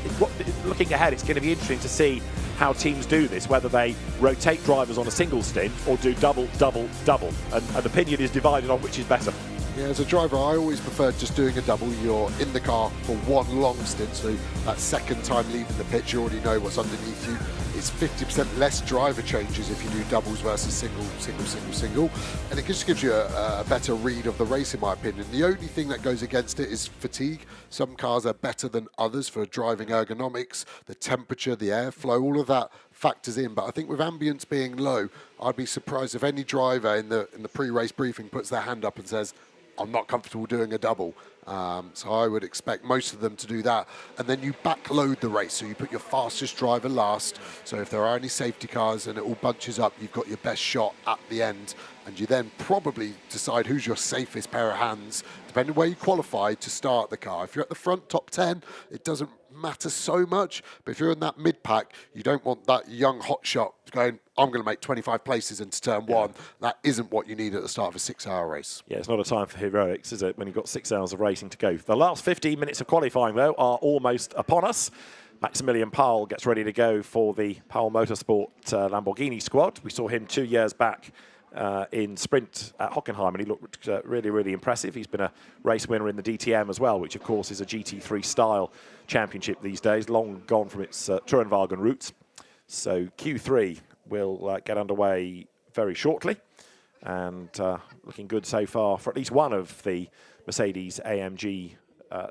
Looking ahead, it's going to be interesting to see how teams do this, whether they rotate drivers on a single stint or do double, double, double. And opinion is divided on which is better.
Yeah, as a driver, I always prefer just doing a double. You're in the car for one long stint, so that second time leaving the pit, you already know what's underneath you. It's 50% less driver changes if you do doubles versus single. And it just gives you a better read of the race, in my opinion. The only thing that goes against it is fatigue. Some cars are better than others for driving ergonomics, the temperature, the airflow, all of that factors in. But I think with ambience being low, I'd be surprised if any driver in the pre-race briefing puts their hand up and says, I'm not comfortable doing a double. So I would expect most of them to do that. And then you backload the race. So you put your fastest driver last. So if there are any safety cars and it all bunches up, you've got your best shot at the end. And you then probably decide who's your safest pair of hands, depending on where you qualified to start the car. If you're at the front, top 10, it doesn't matter so much. But if you're in that mid-pack, you don't want that young hotshot going, I'm going to make 25 places into turn one. That isn't what you need at the start of a 6-hour race.
Yeah, it's not a time for heroics, is it, when you've got 6 hours of racing to go. The last 15 minutes of qualifying, though, are almost upon us. Maximilian Paul gets ready to go for the Paul Motorsport Lamborghini squad. We saw him 2 years back in sprint at Hockenheim, and he looked really, really impressive. He's been a race winner in the DTM as well, which, of course, is a GT3 style championship these days, long gone from its Tourenwagen roots. So Q3 will get underway very shortly, and looking good so far for at least one of the Mercedes AMG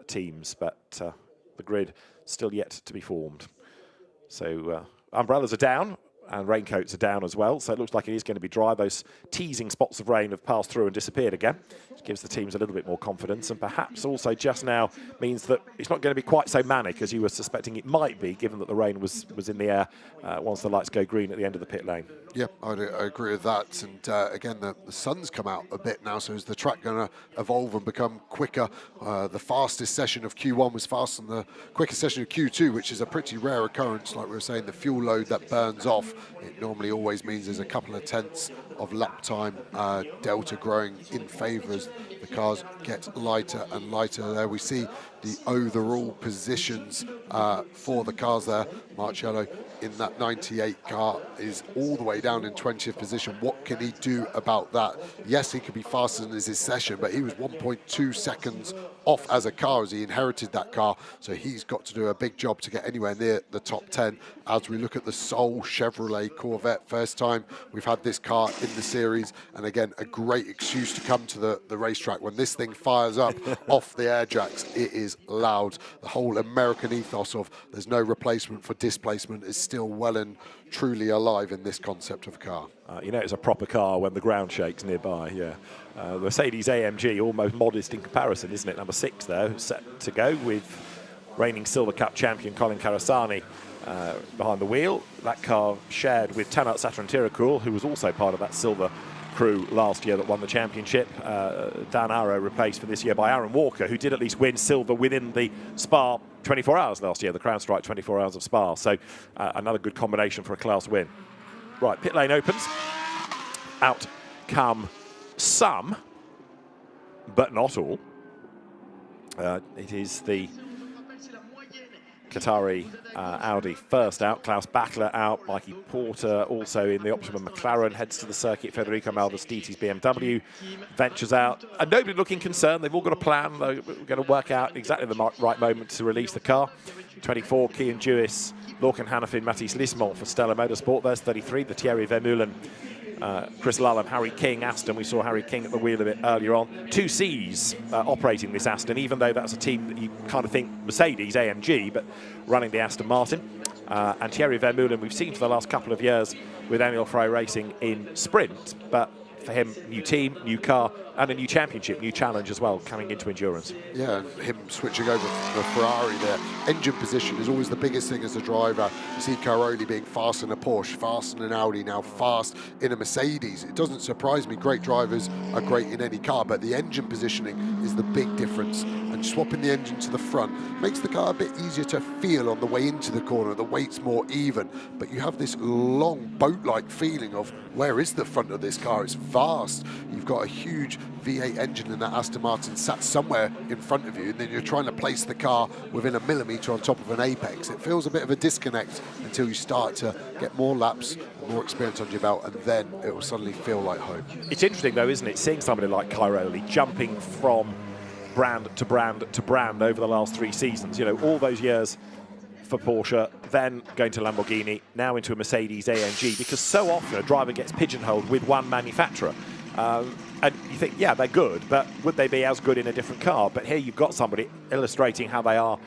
teams, but the grid still yet to be formed. So umbrellas are down and raincoats are down as well, so it looks like it is going to be dry. Those teasing spots of rain have passed through and disappeared again, which gives the teams a little bit more confidence, and perhaps also just now means that it's not going to be quite so manic as you were suspecting it might be, given that the rain was in the air once the lights go green at the end of the pit lane.
Yeah, I agree with that. And again, the sun's come out a bit now, so is the track going to evolve and become quicker? The fastest session of Q1 was faster than the quickest session of Q2, which is a pretty rare occurrence. Like we were saying, the fuel load that burns off, it normally always means there's a couple of tenths of lap time delta growing in favour as the cars get lighter and lighter. There we see the overall positions for the cars there. Marcello in that 98 car is all the way down in 20th position. What can he do about that? Yes, he could be faster than his session, but he was 1.2 seconds off as a car as he inherited that car. So he's got to do a big job to get anywhere near the top 10. As we look at the Soul Chevrolet Corvette, first time we've had this car in the series, and again, a great excuse to come to the racetrack. When this thing fires up off the air jacks, it is is loud. The whole American ethos of there's no replacement for displacement is still well and truly alive in this concept of car.
You know it's a proper car when the ground shakes nearby, yeah. The Mercedes AMG, almost modest in comparison, isn't it? Number 6 though, set to go with reigning Silver Cup champion Colin Carasani behind the wheel. That car shared with Tanat Saturn-Tirakul, who was also part of that silver crew last year that won the championship. Dan Arrow replaced for this year by Aaron Walker, who did at least win silver within the Spa 24 hours last year, the Crown Strike 24 hours of Spa. So another good combination for a class win. Right, pit lane opens. Out come some, but not all. It is the Qatari Audi first out, Klaus Battler out, Mikey Porter also in the Optimum McLaren, heads to the circuit, Federico Malvestiti's BMW ventures out, and nobody looking concerned. They've all got a plan. They're going to work out exactly the right moment to release the car. 24, Kian Jewis, Lorcan Hannafin, Mathis Lismont for Stella Motorsport. There's 33, the Thierry Vermeulen, Chris Lulham, Harry King, Aston. We saw Harry King at the wheel a bit earlier on. 2 C's operating this Aston, even though that's a team that you kind of think Mercedes, AMG, but running the Aston Martin. And Thierry Vermeulen, we've seen for the last couple of years with Daniel Frey Racing in sprint, but for him, new team, new car, and a new championship, new challenge as well, coming into endurance.
Yeah, and him switching over from the Ferrari there. Engine position is always the biggest thing as a driver. You see Caroli being fast in a Porsche, fast in an Audi, now fast in a Mercedes. It doesn't surprise me. Great drivers are great in any car, but the engine positioning is the big difference. And swapping the engine to the front makes the car a bit easier to feel on the way into the corner. The weight's more even, but you have this long boat-like feeling of where is the front of this car? It's vast. You've got a huge V8 engine in that Aston Martin sat somewhere in front of you, and then you're trying to place the car within a millimetre on top of an apex. It feels a bit of a disconnect until you start to get more laps, more experience under your belt, and then it will suddenly feel like home.
It's interesting though, isn't it, seeing somebody like Cairoli jumping from brand to brand to brand over the last 3 seasons. You know, all those years for Porsche, then going to Lamborghini, now into a Mercedes AMG, because so often a driver gets pigeonholed with one manufacturer. And you think, yeah, they're good, but would they be as good in a different car? But here you've got somebody illustrating how they are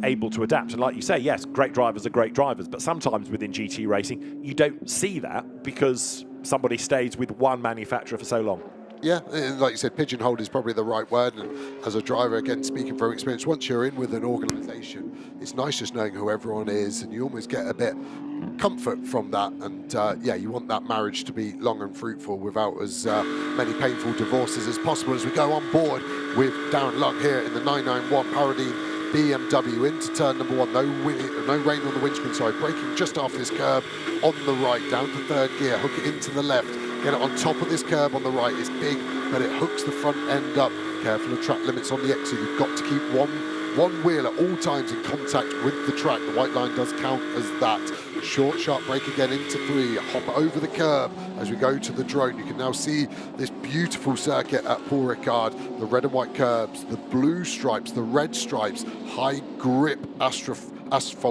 able to adapt. And like you say, yes, great drivers are great drivers, but sometimes within GT racing, you don't see that because somebody stays with one manufacturer for so long.
Yeah, like you said, pigeonholed is probably the right word. And as a driver, again, speaking from experience, once you're in with an organisation, it's nice just knowing who everyone is, and you almost get a bit comfort from that. And yeah, you want that marriage to be long and fruitful without as many painful divorces as possible. As we go on board with Darren Lung here in the 991 Paradine BMW into turn number 1. No rain on the windscreen, sorry, braking just after this curb on the right, down to 3rd gear, hook it into the left. Get it on top of this curb on the right. It's big, but it hooks the front end up. Careful of track limits on the exit. You've got to keep one wheel at all times in contact with the track. The white line does count as that. Short, sharp brake again into 3. Hop over the curb as we go to the drone. You can now see this beautiful circuit at Paul Ricard. The red and white curbs, the blue stripes, the red stripes, high grip asphalt,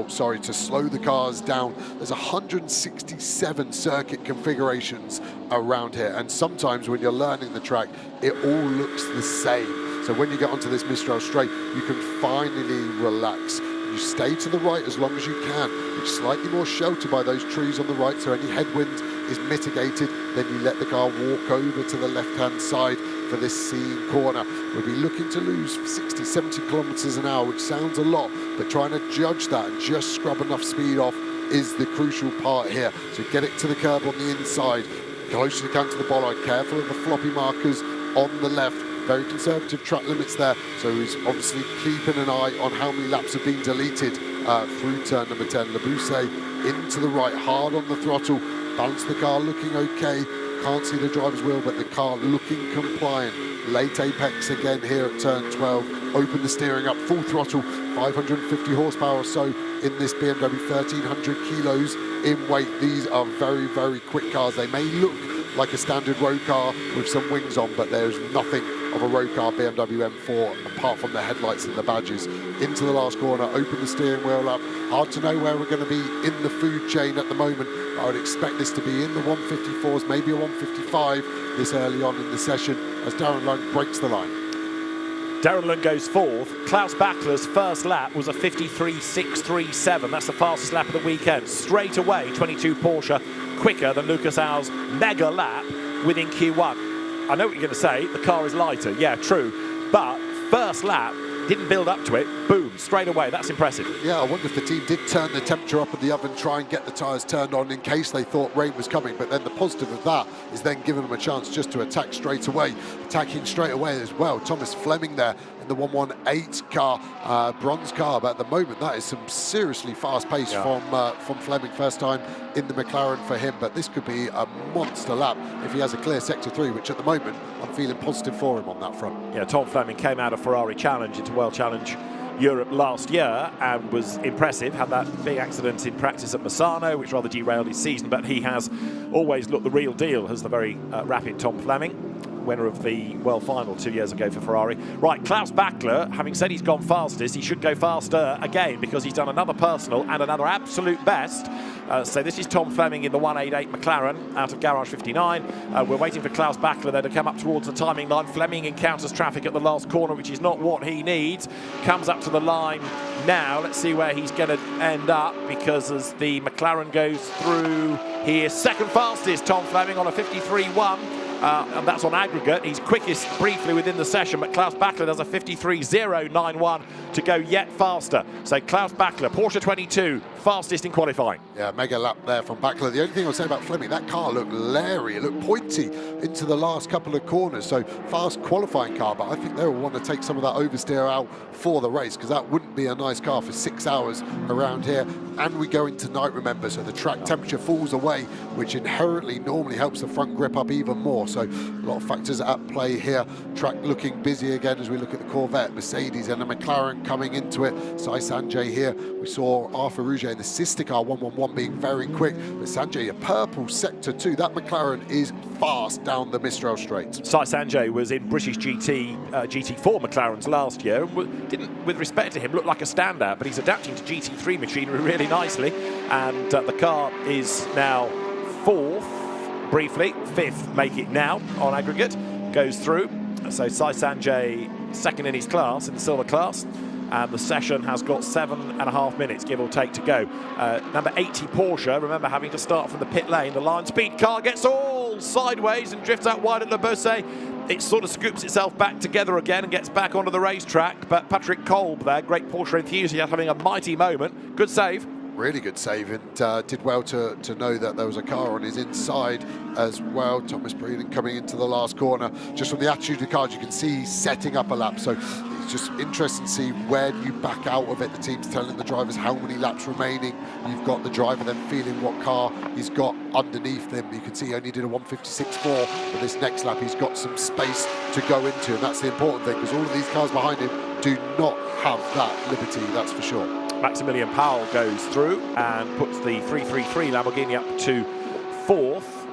to slow the cars down. There's 167 circuit configurations around here, and sometimes when you're learning the track, it all looks the same. So when you get onto this Mistral straight, you can finally relax. You stay to the right as long as you can. It's slightly more sheltered by those trees on the right, so any headwind is mitigated. Then you let the car walk over to the left-hand side for this scene corner. We'll be looking to lose 60, 70 kilometers an hour, which sounds a lot, but trying to judge that and just scrub enough speed off is the crucial part here. So get it to the curb on the inside, close as you can to the bollard, careful of the floppy markers on the left. Very conservative track limits there, so he's obviously keeping an eye on how many laps have been deleted through turn number 10. Labuse into the right, hard on the throttle, balance the car looking okay. Can't see the driver's wheel, but the car looking compliant. Late apex again here at turn 12. Open the steering up, full throttle, 550 horsepower or so in this BMW, 1,300 kilos in weight. These are very, very quick cars. They may look like a standard road car with some wings on, but there's nothing of a road car BMW M4 apart from the headlights and the badges. Into the last corner, open the steering wheel up. Hard to know where we're going to be in the food chain at the moment. I would expect this to be in the 154s, maybe a 155 this early on in the session as Darren Lung breaks the line.
Darren Lund goes fourth. Klaus Bachler's first lap was a 53.637. That's the fastest lap of the weekend. Straight away, 22 Porsche quicker than Lucas Au's mega lap within Q1. I know what you're going to say. The car is lighter. Yeah, true. But first lap, didn't build up to it. Boom, straight away. That's impressive.
Yeah, I wonder if the team did turn the temperature up of the oven, try and get the tyres turned on in case they thought rain was coming. But then the positive of that is then giving them a chance just to attack straight away. Attacking straight away as well. Thomas Fleming there in the 118 car, bronze car. But at the moment, that is some seriously fast pace from Fleming. First time in the McLaren for him. But this could be a monster lap if he has a clear sector 3, which at the moment, I'm feeling positive for him on that front.
Yeah, Tom Fleming came out of Ferrari Challenge into World Challenge Europe last year and was impressive. Had that big accident in practice at Misano, which rather derailed his season, but he has always looked the real deal as the very rapid Tom Fleming, winner of the World Final 2 years ago for Ferrari. Right, Klaus Bachler, having said he's gone fastest, he should go faster again because he's done another personal and another absolute best. So this is Tom Fleming in the 188 McLaren out of Garage 59. We're waiting for Klaus Bachler there to come up towards the timing line. Fleming encounters traffic at the last corner, which is not what he needs. Comes up to the line now. Let's see where he's going to end up, because as the McLaren goes through, he is second fastest, Tom Fleming, on a 53.1. And that's on aggregate. He's quickest briefly within the session, but Klaus Bachler does a 53.091 to go yet faster. So Klaus Bachler, Porsche 22, fastest in qualifying.
Yeah, mega lap there from Bachler. The only thing I'll say about Fleming, that car looked leery, it looked pointy into the last couple of corners. So fast qualifying car, but I think they'll want to take some of that oversteer out for the race, because that wouldn't be a nice car for 6 hours around here. And we go into night, remember, so the track temperature falls away, which inherently normally helps the front grip up even more. So a lot of factors at play here. Track looking busy again as we look at the Corvette, Mercedes and the McLaren coming into it. Sai Sanjay here. We saw Arthur Rouget in the sister car 111 being very quick, but Sanjay, a purple sector 2. That McLaren is fast down the Mistral straight.
Sai Sanjay was in British GT4 McLarens last year. Didn't, with respect to him, look like a standout, but he's adapting to GT3 machinery really nicely. And the car is now fourth, briefly, fifth, make it now on aggregate, goes through. So Sai Sanjay second in his class, in the silver class. And the session has got 7.5 minutes, give or take, to go. Number 80 Porsche, remember, having to start from the pit lane. The line speed car gets all sideways and drifts out wide at Le Bousset. It sort of scoops itself back together again and gets back onto the racetrack. But Patrick Kolb there, great Porsche enthusiast, having a mighty moment. Good save.
Really good save, and did well to know that there was a car on his inside as well. Thomas Breeden coming into the last corner. Just from the attitude of the car, you can see he's setting up a lap. So it's just interesting to see where you back out of it. The team's telling the drivers how many laps remaining. You've got the driver then feeling what car he's got underneath them. You can see he only did a 156.4, but this next lap he's got some space to go into, and that's the important thing, because all of these cars behind him do not have that liberty, that's for sure.
Maximilian Powell goes through and puts the 333 Lamborghini up to fourth,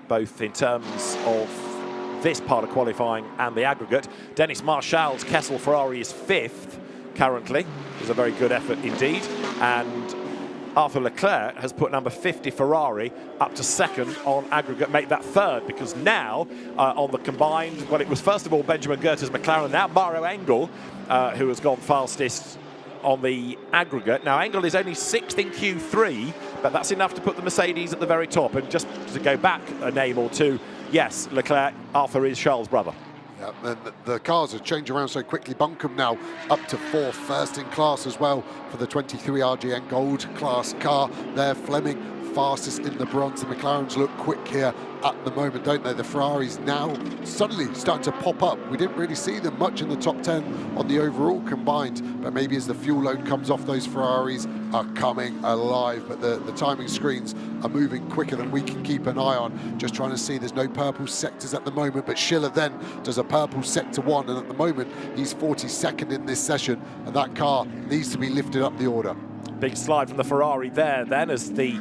both in terms of this part of qualifying and the aggregate. Dennis Marchal's Kessel Ferrari is fifth currently. It was a very good effort indeed. And Arthur Leclerc has put number 50 Ferrari up to second on aggregate, make that third, because now on the combined, well, it was first of all Benjamin Goether's McLaren, now Mario Engel, who has gone fastest on the aggregate. Now, Engel is only sixth in Q3, but that's enough to put the Mercedes at the very top. And just to go back a name or two, yes, Leclerc, Arthur is Charles' brother.
Yeah, and the cars have changed around so quickly. Buncombe now up to fourth, first in class as well for the 23 RGN Gold class car there. Fleming fastest in the bronze. The McLarens look quick here at the moment, don't they? The Ferraris now suddenly starting to pop up. We didn't really see them much in the top 10 on the overall combined, but maybe as the fuel load comes off, those Ferraris are coming alive. But the timing screens are moving quicker than we can keep an eye on. Just trying to see, there's no purple sectors at the moment, but Schiller then does a purple sector 1, and at the moment he's 42nd in this session, and that car needs to be lifted up the order.
Big slide from the Ferrari there then, as the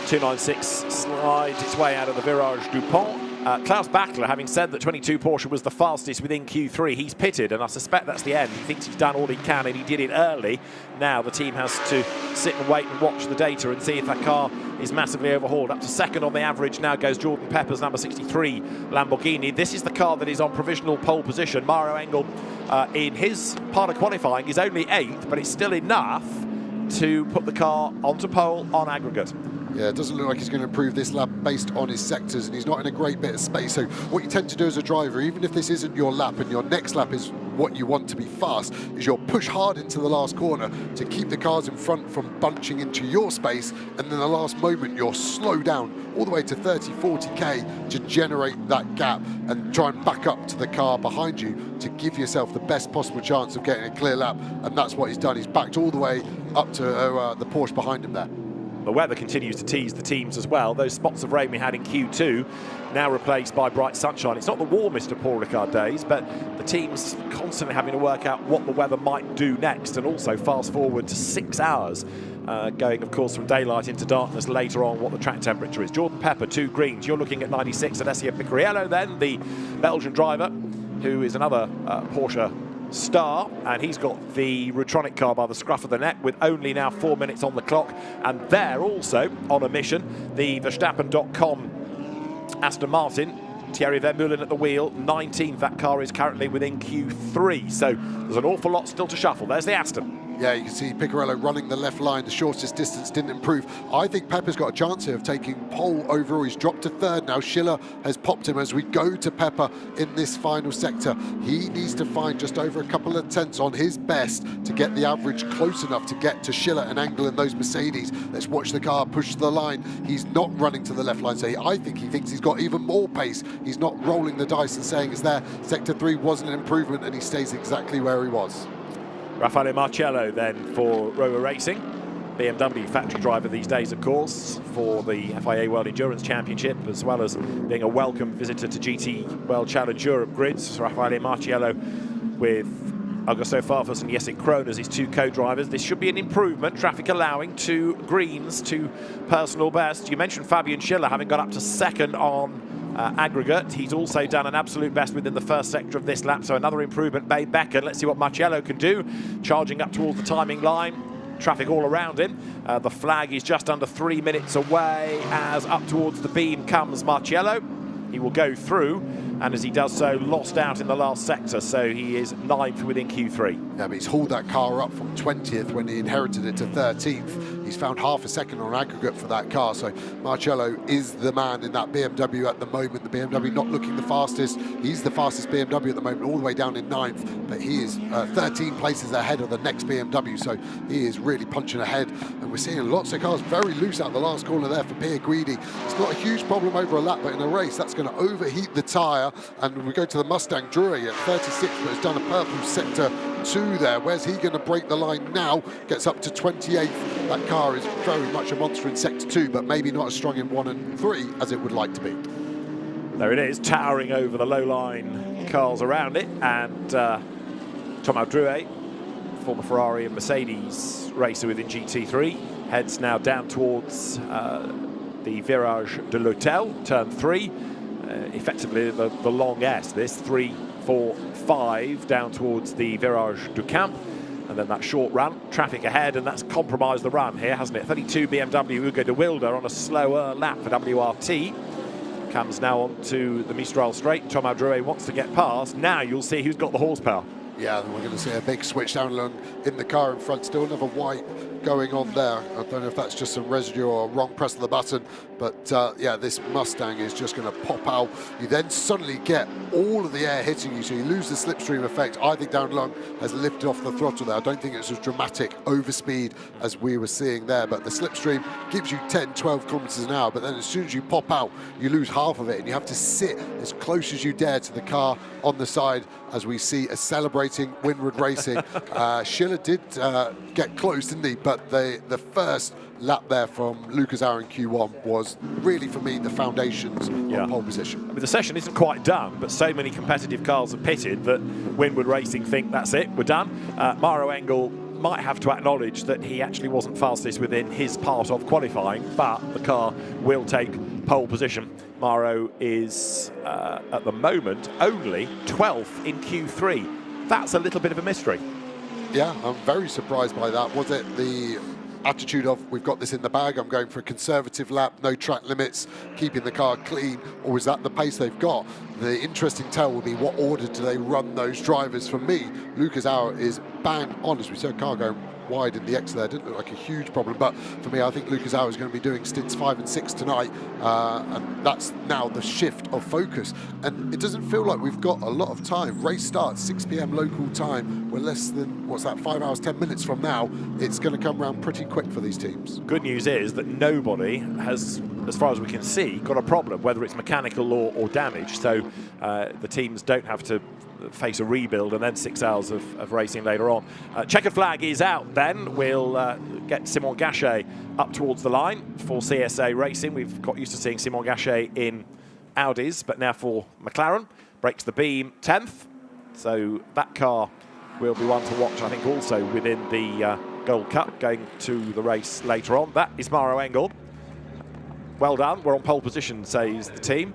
296 slides its way out of the Virage Dupont Klaus Battler, having said that 22 Porsche was the fastest within Q3, he's pitted, and I suspect that's the end. He thinks he's done all he can, and he did it early. Now the team has to sit and wait and watch the data and see if that car is massively overhauled. Up to second on the average now goes Jordan Pepper's number 63 Lamborghini. This is the car that is on provisional pole position. Mario Engel, in his part of qualifying, is only 8th, but it's still enough to put the car onto pole on aggregate.
Yeah, it doesn't look like he's going to improve this lap based on his sectors, and he's not in a great bit of space. So what you tend to do as a driver, even if this isn't your lap and your next lap is what you want to be fast, is you'll push hard into the last corner to keep the cars in front from bunching into your space, and then the last moment you'll slow down all the way to 30, 40k to generate that gap and try and back up to the car behind you to give yourself the best possible chance of getting a clear lap, and that's what he's done. He's backed all the way up to the Porsche behind him there.
The weather continues to tease the teams as well. Those spots of rain we had in Q2 now replaced by bright sunshine. It's not the warmest of Paul Ricard days, but the team's constantly having to work out what the weather might do next, and also fast forward to 6 hours, going, of course, from daylight into darkness later on, what the track temperature is. Jordan Pepper, 2 greens. You're looking at 96 at Alessio Picariello, then the Belgian driver, who is another Porsche star, and he's got the Rutronic car by the scruff of the neck with only now 4 minutes on the clock. And they're also on a mission, the Verstappen.com Aston Martin, Thierry Vermeulen at the wheel, 19th. That car is currently within Q3, so there's an awful lot still to shuffle. There's the Aston.
Yeah, you can see Picariello running the left line. The shortest distance didn't improve. I think Pepper's got a chance here of taking pole overall. He's dropped to 3rd now. Schiller has popped him as we go to Pepper in this final sector. He needs to find just over a couple of tenths on his best to get the average close enough to get to Schiller and Engel in those Mercedes. Let's watch the car push to the line. He's not running to the left line, so I think he thinks he's got even more pace. He's not rolling the dice and saying it's there. Sector 3 wasn't an improvement, and he stays exactly where he was.
Raffaele Marciello then for Rover Racing, BMW factory driver these days, of course, for the FIA World Endurance Championship, as well as being a welcome visitor to GT World Challenge Europe grids. Raffaele Marciello with Augusto Farfus and Jessic Krohn as his 2 co-drivers. This should be an improvement, traffic allowing, 2 greens, 2 personal best. You mentioned Fabian Schiller having got up to 2nd on aggregate. He's also done an absolute best within the first sector of this lap, so another improvement made Becker. Let's see what Marciello can do, charging up towards the timing line. Traffic all around him. The flag is just under 3 minutes away as up towards the beam comes Marciello. He will go through, and as he does so, lost out in the last sector, so he is 9th within Q3.
Yeah, but he's hauled that car up from 20th when he inherited it to 13th. He's found half a second on aggregate for that car, so Marciello is the man in that BMW at the moment. The BMW not looking the fastest. He's the fastest BMW at the moment, all the way down in 9th, but he is 13 places ahead of the next BMW, so he is really punching ahead, and we're seeing lots of cars very loose out the last corner there for Pierre Guidi. It's not a huge problem over a lap, but in a race, that's going to overheat the tyre, and we go to the Mustang Drury at 36, but has done a purple sector 2 there. Where's he going to break the line now? Gets up to 28th. That car is very much a monster in sector 2, but maybe not as strong in 1 and 3 as it would like to be.
There it is, towering over the low-line cars around it, and Thomas Drouet, former Ferrari and Mercedes racer within GT3, heads now down towards the Virage de l'Hôtel, turn 3, effectively the long S, this 3, 4, 5 down towards the Virage du Camp, and then that short run, traffic ahead, and that's compromised the run here, hasn't it? 32 BMW Hugo de Wilder on a slower lap for WRT. Comes now onto the Mistral straight. Thomas Drouet wants to get past. Now you'll see who's got the horsepower.
Yeah, we're going to see a big switch down along in the car in front. Still another wipe going on there. I don't know if that's just some residue or a wrong press of the button, but yeah, this Mustang is just going to pop out. You then suddenly get all of the air hitting you, so you lose the slipstream effect. I think Darren Long has lifted off the throttle there. I don't think it's as dramatic overspeed as we were seeing there, but the slipstream gives you 10, 12 kilometers an hour, but then as soon as you pop out, you lose half of it, and you have to sit as close as you dare to the car on the side, as we see a celebrating Winward Racing. Schiller did get close, didn't he? But the first lap there from Lucas Auer in Q1 was really, for me, the foundations of pole position.
I mean, the session isn't quite done, but so many competitive cars have pitted that Winward Racing think that's it, we're done. Mario Engel might have to acknowledge that he actually wasn't fastest within his part of qualifying, but the car will take pole position. Mauro is, at the moment, only 12th in Q3. That's a little bit of a mystery.
Yeah, I'm very surprised by that. Was it the attitude of, we've got this in the bag, I'm going for a conservative lap, no track limits, keeping the car clean, or is that the pace they've got? The interesting tell will be what order do they run those drivers. For me, Lucas Auer is bang on, as we said, car going wide in the X there, didn't look like a huge problem, but for me I think Lucas Auer is going to be doing stints 5 and 6 tonight, and that's now the shift of focus, and it doesn't feel like we've got a lot of time. Race starts 6 p.m. local time, we're less than, what's that, 5 hours 10 minutes from now. It's going to come around pretty quick for these teams.
Good news is that nobody has, as far as we can see, got a problem, whether it's mechanical or damage, so the teams don't have to face a rebuild and then 6 hours of racing later on. Checkered flag is out then. We'll get Simon Gachet up towards the line for CSA Racing. We've got used to seeing Simon Gachet in Audis, but now for McLaren. Breaks the beam 10th. So that car will be one to watch, I think, also within the Gold Cup going to the race later on. That is Mauro Engel. Well done. We're on pole position, says the team.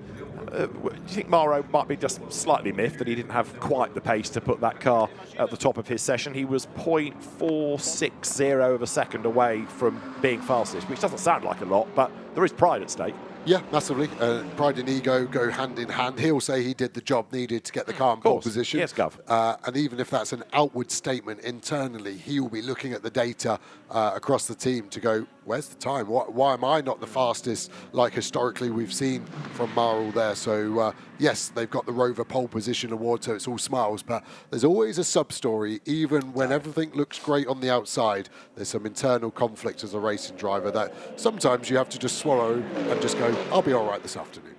Do you think Mauro might be just slightly miffed that he didn't have quite the pace to put that car at the top of his session? He was 0.460 of a second away from being fastest, which doesn't sound like a lot, but there is pride at stake.
Yeah, massively. Pride and ego go hand in hand. He'll say he did the job needed to get the car in pole position.
Yes, Gov.
And even if that's an outward statement internally, he will be looking at the data across the team to go, where's the time? Why am I not the fastest like historically we've seen from Mauro there? So, yes, they've got the Rover pole position award, so it's all smiles, but there's always a sub-story. Even when everything looks great on the outside, there's some internal conflict as a racing driver that sometimes you have to just swallow and just go, I'll be all right this afternoon.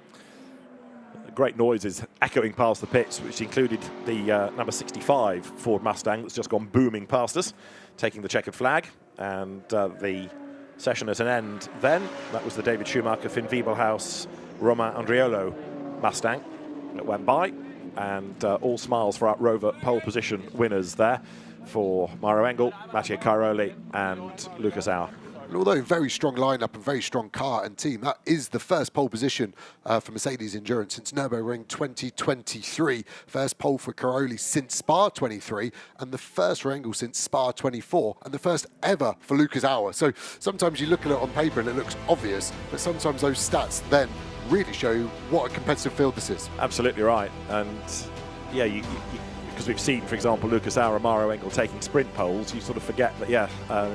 Great noises echoing past the pits, which included the number 65 Ford Mustang that's just gone booming past us, taking the checkered flag, and the session at an end then. That was the David Schumacher, Finn Wiebelhaus, Romain Andriolo Mustang that went by, and all smiles for our Rover pole position winners there for Mauro Engel, Matteo Cairoli and Lucas Auer.
Although very strong lineup and very strong car and team, that is the first pole position for Mercedes Endurance since Nürburgring 2023. First pole for Cairoli since Spa 23, and the first for Engel since Spa 24, and the first ever for Lucas Auer. So sometimes you look at it on paper and it looks obvious, but sometimes those stats then really show what a competitive field this is.
Absolutely right, and yeah, because we've seen, for example, Lucas Auer and Mauro Engel taking sprint poles, you sort of forget that,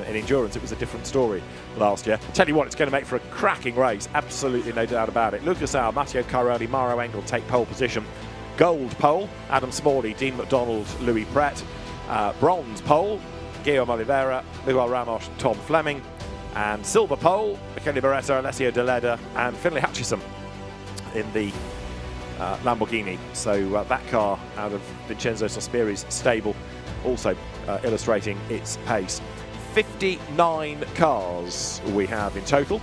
in endurance it was a different story last year. I'll tell you what, it's going to make for a cracking race, absolutely no doubt about it. Lucas Auer, Matteo Cairoli, Mauro Engel take pole position. Gold pole, Adam Smalley, Dean McDonald, Louis Pret. Bronze pole, Guillaume Oliveira, Miguel Ramos, Tom Fleming. And silver pole, Michele Beretta, Alessio Deleda and Finlay Hutchison in the Lamborghini. So that car out of Vincenzo Sospiri's stable also illustrating its pace. 59 cars we have in total.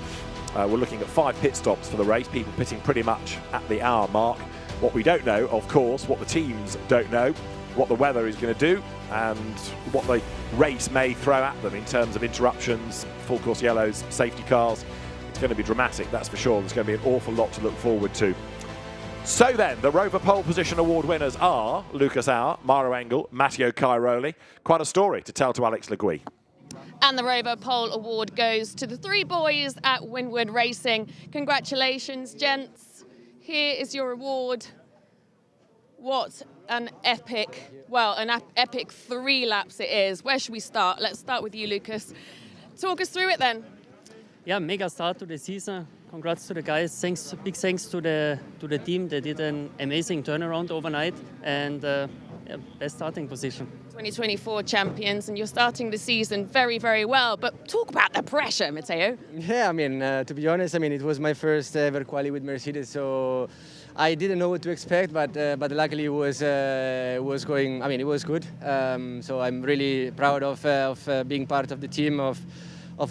We're looking at 5 pit stops for the race, people pitting pretty much at the hour mark. What we don't know, of course, what the teams don't know, what the weather is going to do and what the race may throw at them in terms of interruptions, full course yellows, safety cars. It's going to be dramatic, that's for sure. There's going to be an awful lot to look forward to. So then, the Rover Pole Position Award winners are Lucas Auer, Mauro Engel, Matteo Cairoli. Quite a story to tell to Alex Le Gui.
And the Rover Pole Award goes to the 3 boys at Winwood Racing. Congratulations, gents. Here is your award. What an epic, epic 3 laps it is. Where should we start? Let's start with you, Lucas. Talk us through it then.
Yeah, mega start to the season. Congrats to the guys. Big thanks to the team. They did an amazing turnaround overnight and best starting position.
2024 champions, and you're starting the season very, very well. But talk about the pressure, Matteo.
Yeah, to be honest, it was my first ever quali with Mercedes, so I didn't know what to expect, but luckily it was going. It was good. So I'm really proud of being part of the team of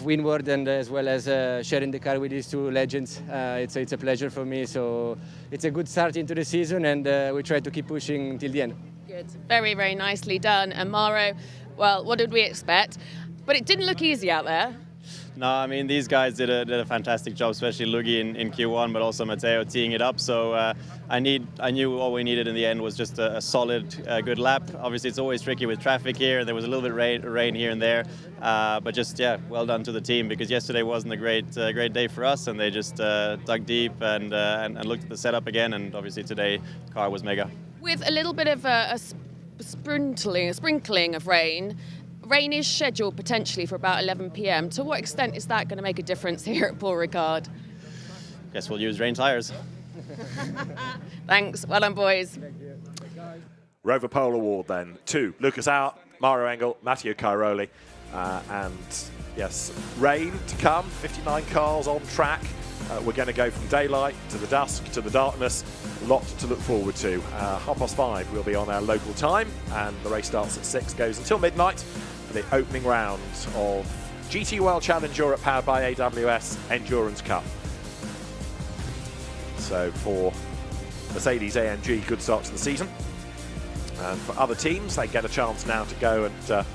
Winward, and as well as sharing the car with these 2 legends. It's a pleasure for me. So it's a good start into the season, and we try to keep pushing till the end.
Good, very, very nicely done. And Mauro, well, what did we expect? But it didn't look easy out there.
No, I mean, these guys did a fantastic job, especially Luigi in Q1, but also Matteo teeing it up. So I knew all we needed in the end was just a solid, good lap. Obviously, it's always tricky with traffic here. There was a little bit rain here and there, but just, yeah, well done to the team, because yesterday wasn't a great day for us, and they just dug deep and looked at the setup again, and obviously today, the car was mega.
With a little bit of a sprinkling of rain, rain is scheduled potentially for about 11 p.m. To what extent is that going to make a difference here at Paul Ricard?
Guess we'll use rain tires.
Thanks. Well done, boys.
Rover Pole Award then to Lucas Out, Mario Engel, Matteo Cairoli, and yes, rain to come, 59 cars on track. We're going to go from daylight to the dusk to the darkness. A lot to look forward to. 5:30 we'll be on our local time, and the race starts at 6, goes until midnight for the opening round of GT World Challenge Europe powered by AWS Endurance Cup. So for Mercedes AMG, good start to the season. And for other teams, they get a chance now to go and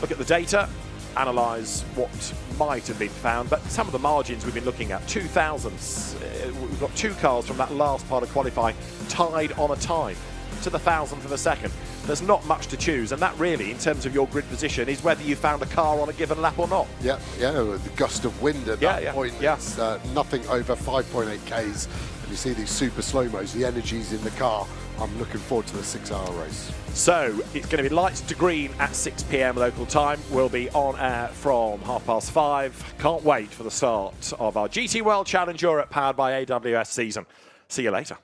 look at the data, analyse what might have been found, but some of the margins we've been looking at, 2,000ths. We've got 2 cars from that last part of qualifying tied on a time to the 1,000th of a second. There's not much to choose, and that really, in terms of your grid position, is whether you found a car on a given lap or not.
Yeah, the gust of wind at that point. It's nothing over 5.8 Ks, and you see these super slow-mos, the energy's in the car. I'm looking forward to the 6-hour race.
So it's going to be lights to green at 6 p.m. local time. We'll be on air from 5:30. Can't wait for the start of our GT World Challenge Europe powered by AWS season. See you later.